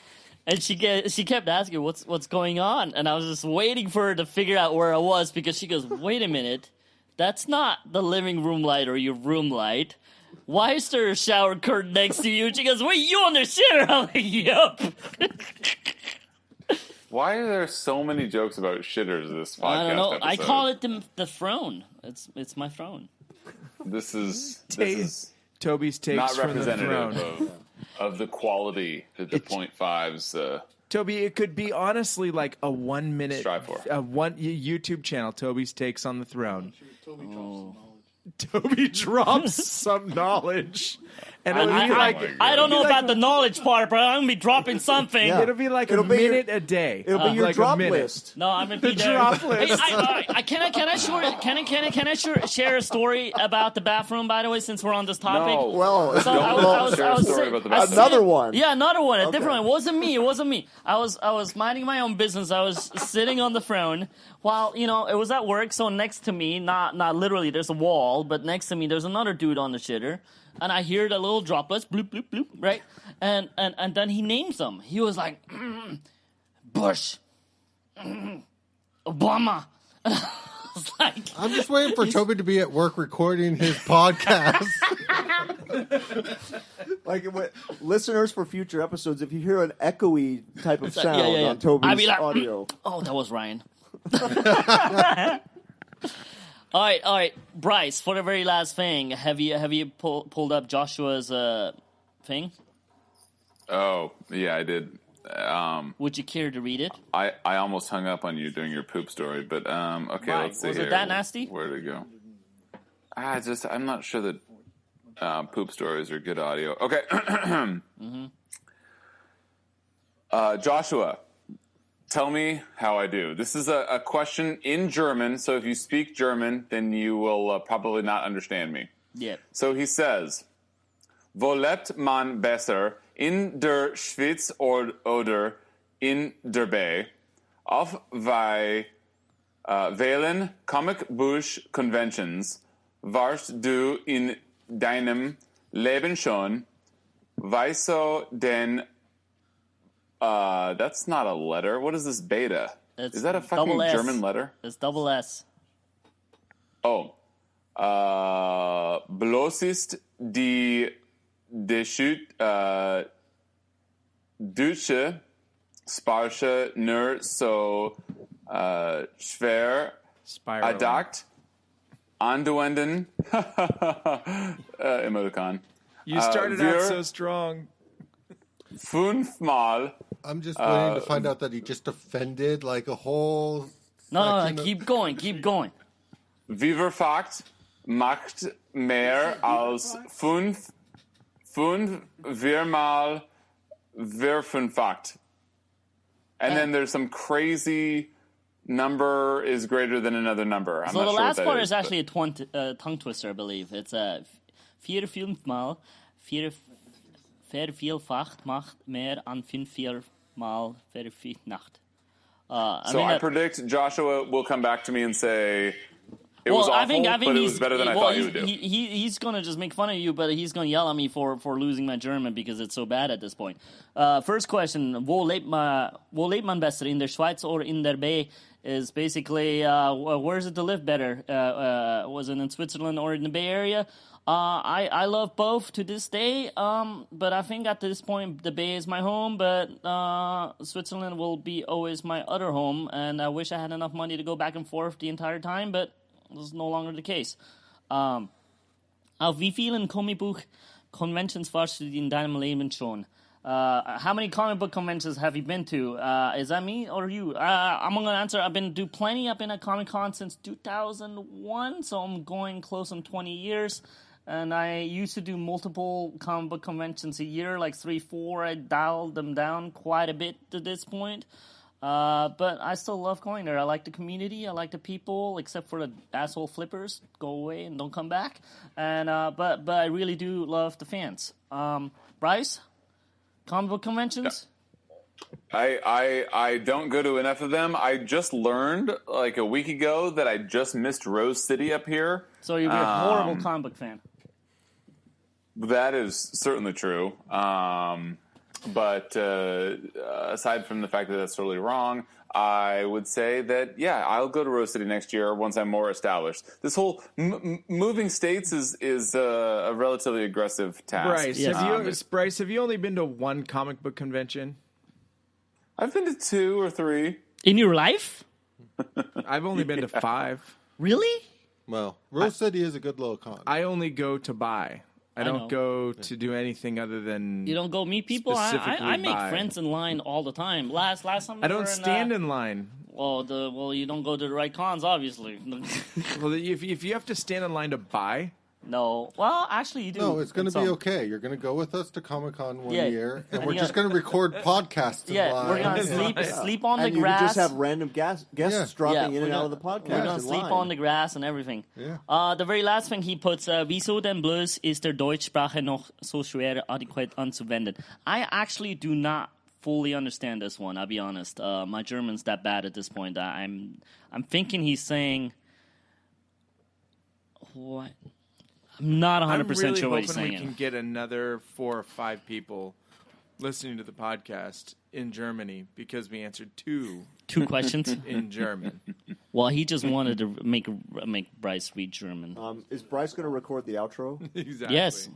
And she kept asking, what's going on? And I was just waiting for her to figure out where I was, because she goes, wait a minute, that's not the living room light or your room light. Why is there a shower curtain next to you? She goes, wait, you on the shitter? I'm like, yup. Why are there so many jokes about shitters this podcast I don't know. episode? I call it the throne. It's my throne. This is Toby's takes not from the throne. representative of the quality that the .5s Toby, it could be honestly like a 1 minute, Strive for. one YouTube channel. Toby's takes on the throne. Toby drops some knowledge. Toby drops some knowledge, and I don't know about the knowledge part, but I'm gonna be dropping something. Yeah. it'll be like It'll a be your- minute a day. It'll be your like drop a minute. list. No, I'm gonna The be there. drop list. Can I share a story about the bathroom? By the way, since we're on this topic. No. Well, So Don't I was share a story sitting- about the I was bathroom. Another one. Yeah, another one. A Okay. different one. It wasn't me. I was minding my own business. I was sitting on the throne while it was at work. So next to me, not literally, there's a wall, but next to me there's another dude on the shitter, and I hear the little droplets, bloop bloop bloop, right? And then he names them. He was like, Bush, Obama. And I was like, I'm just waiting for Toby to be at work recording his podcast. Like listeners for future episodes, if you hear an echoey type of sound yeah. on Toby's I'd be like, audio, oh, that was Ryan. All right, Bryce. For the very last thing, have you pulled up Joshua's thing? Oh, yeah, I did. Would you care to read it? I almost hung up on you doing your poop story, but okay, Why? let's see Was it here. that nasty? Where'd it go? I'm not sure that poop stories are good audio. Okay. Joshua, tell me how I do. This is a question in German, so if you speak German, then you will probably not understand me. Yeah. So he says, Wo lebt man besser, in der Schweiz oder in der Bay? Auf welchen Comic Buch Conventions warst du in deinem Leben schon? Wieso denn that's not a letter. What is this beta? Is that a fucking double S. German letter? It's double S. Oh. Bloß ist die Deutsche Sprache nur so schwer Spiraling. adakt anzuwenden. Emoticon. You started wir out so strong. Fünfmal I'm just waiting to find out that he just offended like a whole. No, section of- keep going. Viverfakt macht mehr als viermal Verfünffacht. And then there's some crazy number is greater than another number. I'm So not the sure last what that part is, is actually a tongue twister, I believe. It's viermal vervielfacht macht mehr an viermal vervielfacht. I predict Joshua will come back to me and say it was Well, awful, I think but it he's, was better than I well, thought you would do. He's going to just make fun of you, but he's going to yell at me for losing my German because it's so bad at this point. First question, wo lebt man besser, in der Schweiz or in der Bay? Is basically, where's it to live better? Was it in Switzerland or in the Bay Area? I love both to this day, but I think at this point the Bay is my home, but Switzerland will be always my other home, and I wish I had enough money to go back and forth the entire time, but this is no longer the case. Auf wie vielen Comic-Book-Conventions warst du in deinem Leben schon? How many comic book conventions have you been to? Is that me or you? I'm going to answer. I've been to plenty. I've been at Comic-Con since 2001, so I'm going close on 20 years. And I used to do multiple comic book conventions a year, like 3, 4. I dialed them down quite a bit to this point. But I still love going there. I like the community. I like the people, except for the asshole flippers. Go away and don't come back. And but I really do love the fans. Bryce, comic book conventions? I don't go to enough of them. I just learned like a week ago that I just missed Rose City up here. So you're a horrible comic book fan. That is certainly true. But aside from the fact that that's totally wrong, I would say that, yeah, I'll go to Rose City next year once I'm more established. This whole moving states is a relatively aggressive task. Bryce, Yes. Bryce, have you only been to one comic book convention? I've been to 2 or 3. In your life? I've only been to 5. Really? Well, Rose City is a good little con. I only go to buy. I don't go to do anything other than. You don't go meet people. I make friends in line all the time. Last time I don't stand in line. Well, you don't go to the right cons, obviously. Well, if you have to stand in line to buy. No. Well, actually, you do. No, it's going to be okay. You're going to go with us to Comic-Con one year, and we're just going to record podcasts in line. We're going to sleep on the and grass. You just have random guests dropping in and out of the podcast. We're going to sleep on the grass and everything. Yeah. The very last thing he puts, wieso denn bloß ist der Deutschsprache noch so schwer adäquat anzuwenden? I actually do not fully understand this one, I'll be honest. My German's that bad at this point. I'm thinking he's saying... What? I'm not 100% sure what he's saying. I'm really hoping we can get another 4 or 5 people listening to the podcast in Germany because we answered two questions in German. Well, he just wanted to make Bryce read German. Is Bryce going to record the outro? Exactly. Yes.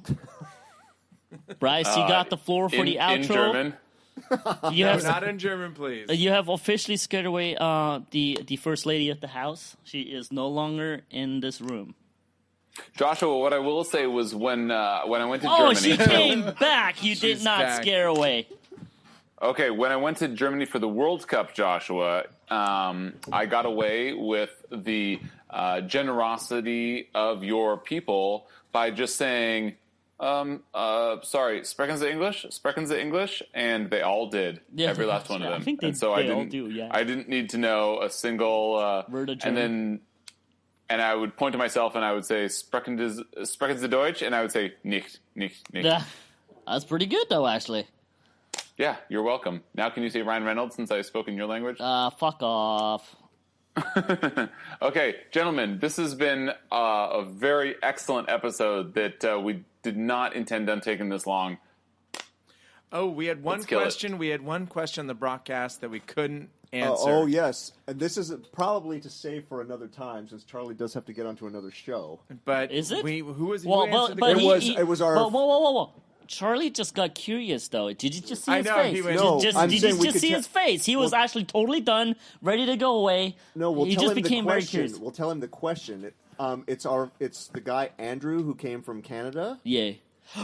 Bryce, you got the floor for the outro. In German? Not in German, please. You have officially scared away the first lady of the house. She is no longer in this room. Joshua, what I will say was when I went to Germany... Oh, she came back. You did not scare away. Okay, when I went to Germany for the World Cup, Joshua, I got away with the generosity of your people by just saying, sorry, sprechen Sie English? Sprechen Sie English? And they all did. Yeah, every last one of them. I think they all do, yeah. I didn't need to know a single... word of German. And I would point to myself and I would say, sprechen Sie Deutsch? And I would say, nicht. Yeah, that's pretty good, though, actually. Yeah, you're welcome. Now can you say Ryan Reynolds since I've spoken your language? Fuck off. Okay, gentlemen, this has been a very excellent episode that we did not intend on taking this long. Oh, we had one question. We had one question on the broadcast that we couldn't answer. Oh, yes. And this is probably to save for another time, since Charlie does have to get onto another show. But is it? Who was well, answered but the question? It was our... Whoa. Charlie just got curious, though. Did you just see his face? Did you just see his face? He was actually totally done, ready to go away. No, we'll he tell just him became the very question. curious. We'll tell him the question. It's the guy Andrew who came from Canada. Yeah.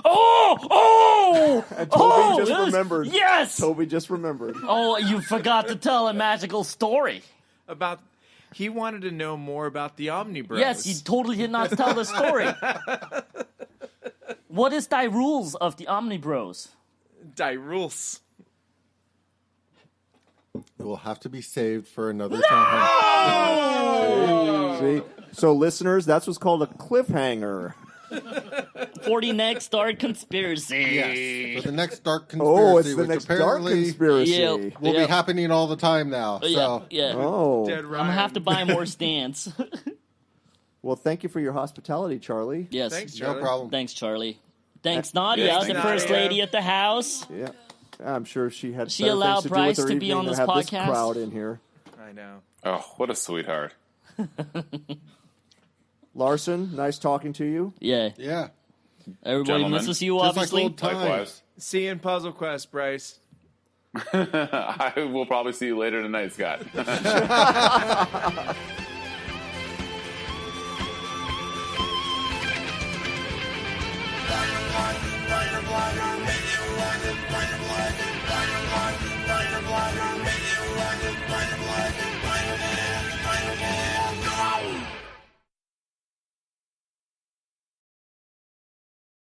Oh! And Toby just remembered. Yes! Toby just remembered. Oh, you forgot to tell a magical story. He wanted to know more about the Omnibros. Yes, you totally did not tell the story. What is thy rules of the Omnibros? Die rules. It will have to be saved for another time. See? So, listeners, that's what's called a cliffhanger. For the next dark conspiracy. Yes, for the next dark conspiracy. Oh, it's the which next dark apparently conspiracy. will be happening all the time now. So. Yeah. Oh. Dead I'm going to have to buy more stands. Well, thank you for your hospitality, Charlie. Yes. Thanks, Charlie. No problem. Thanks, Charlie. Thanks, Nadia, Yes, the thanks, first Nadia. lady at the house. Yeah. I'm sure she had She better allowed things to Bryce do with her to be on evening this than have podcast? This crowd in here. I know. Oh, what a sweetheart. Larson, nice talking to you. Yeah. Yeah. Everybody Gentlemen. misses you, Just like obviously. old times. Likewise. See you in Puzzle Quest, Bryce. I will probably see you later tonight, Scott. Bladder,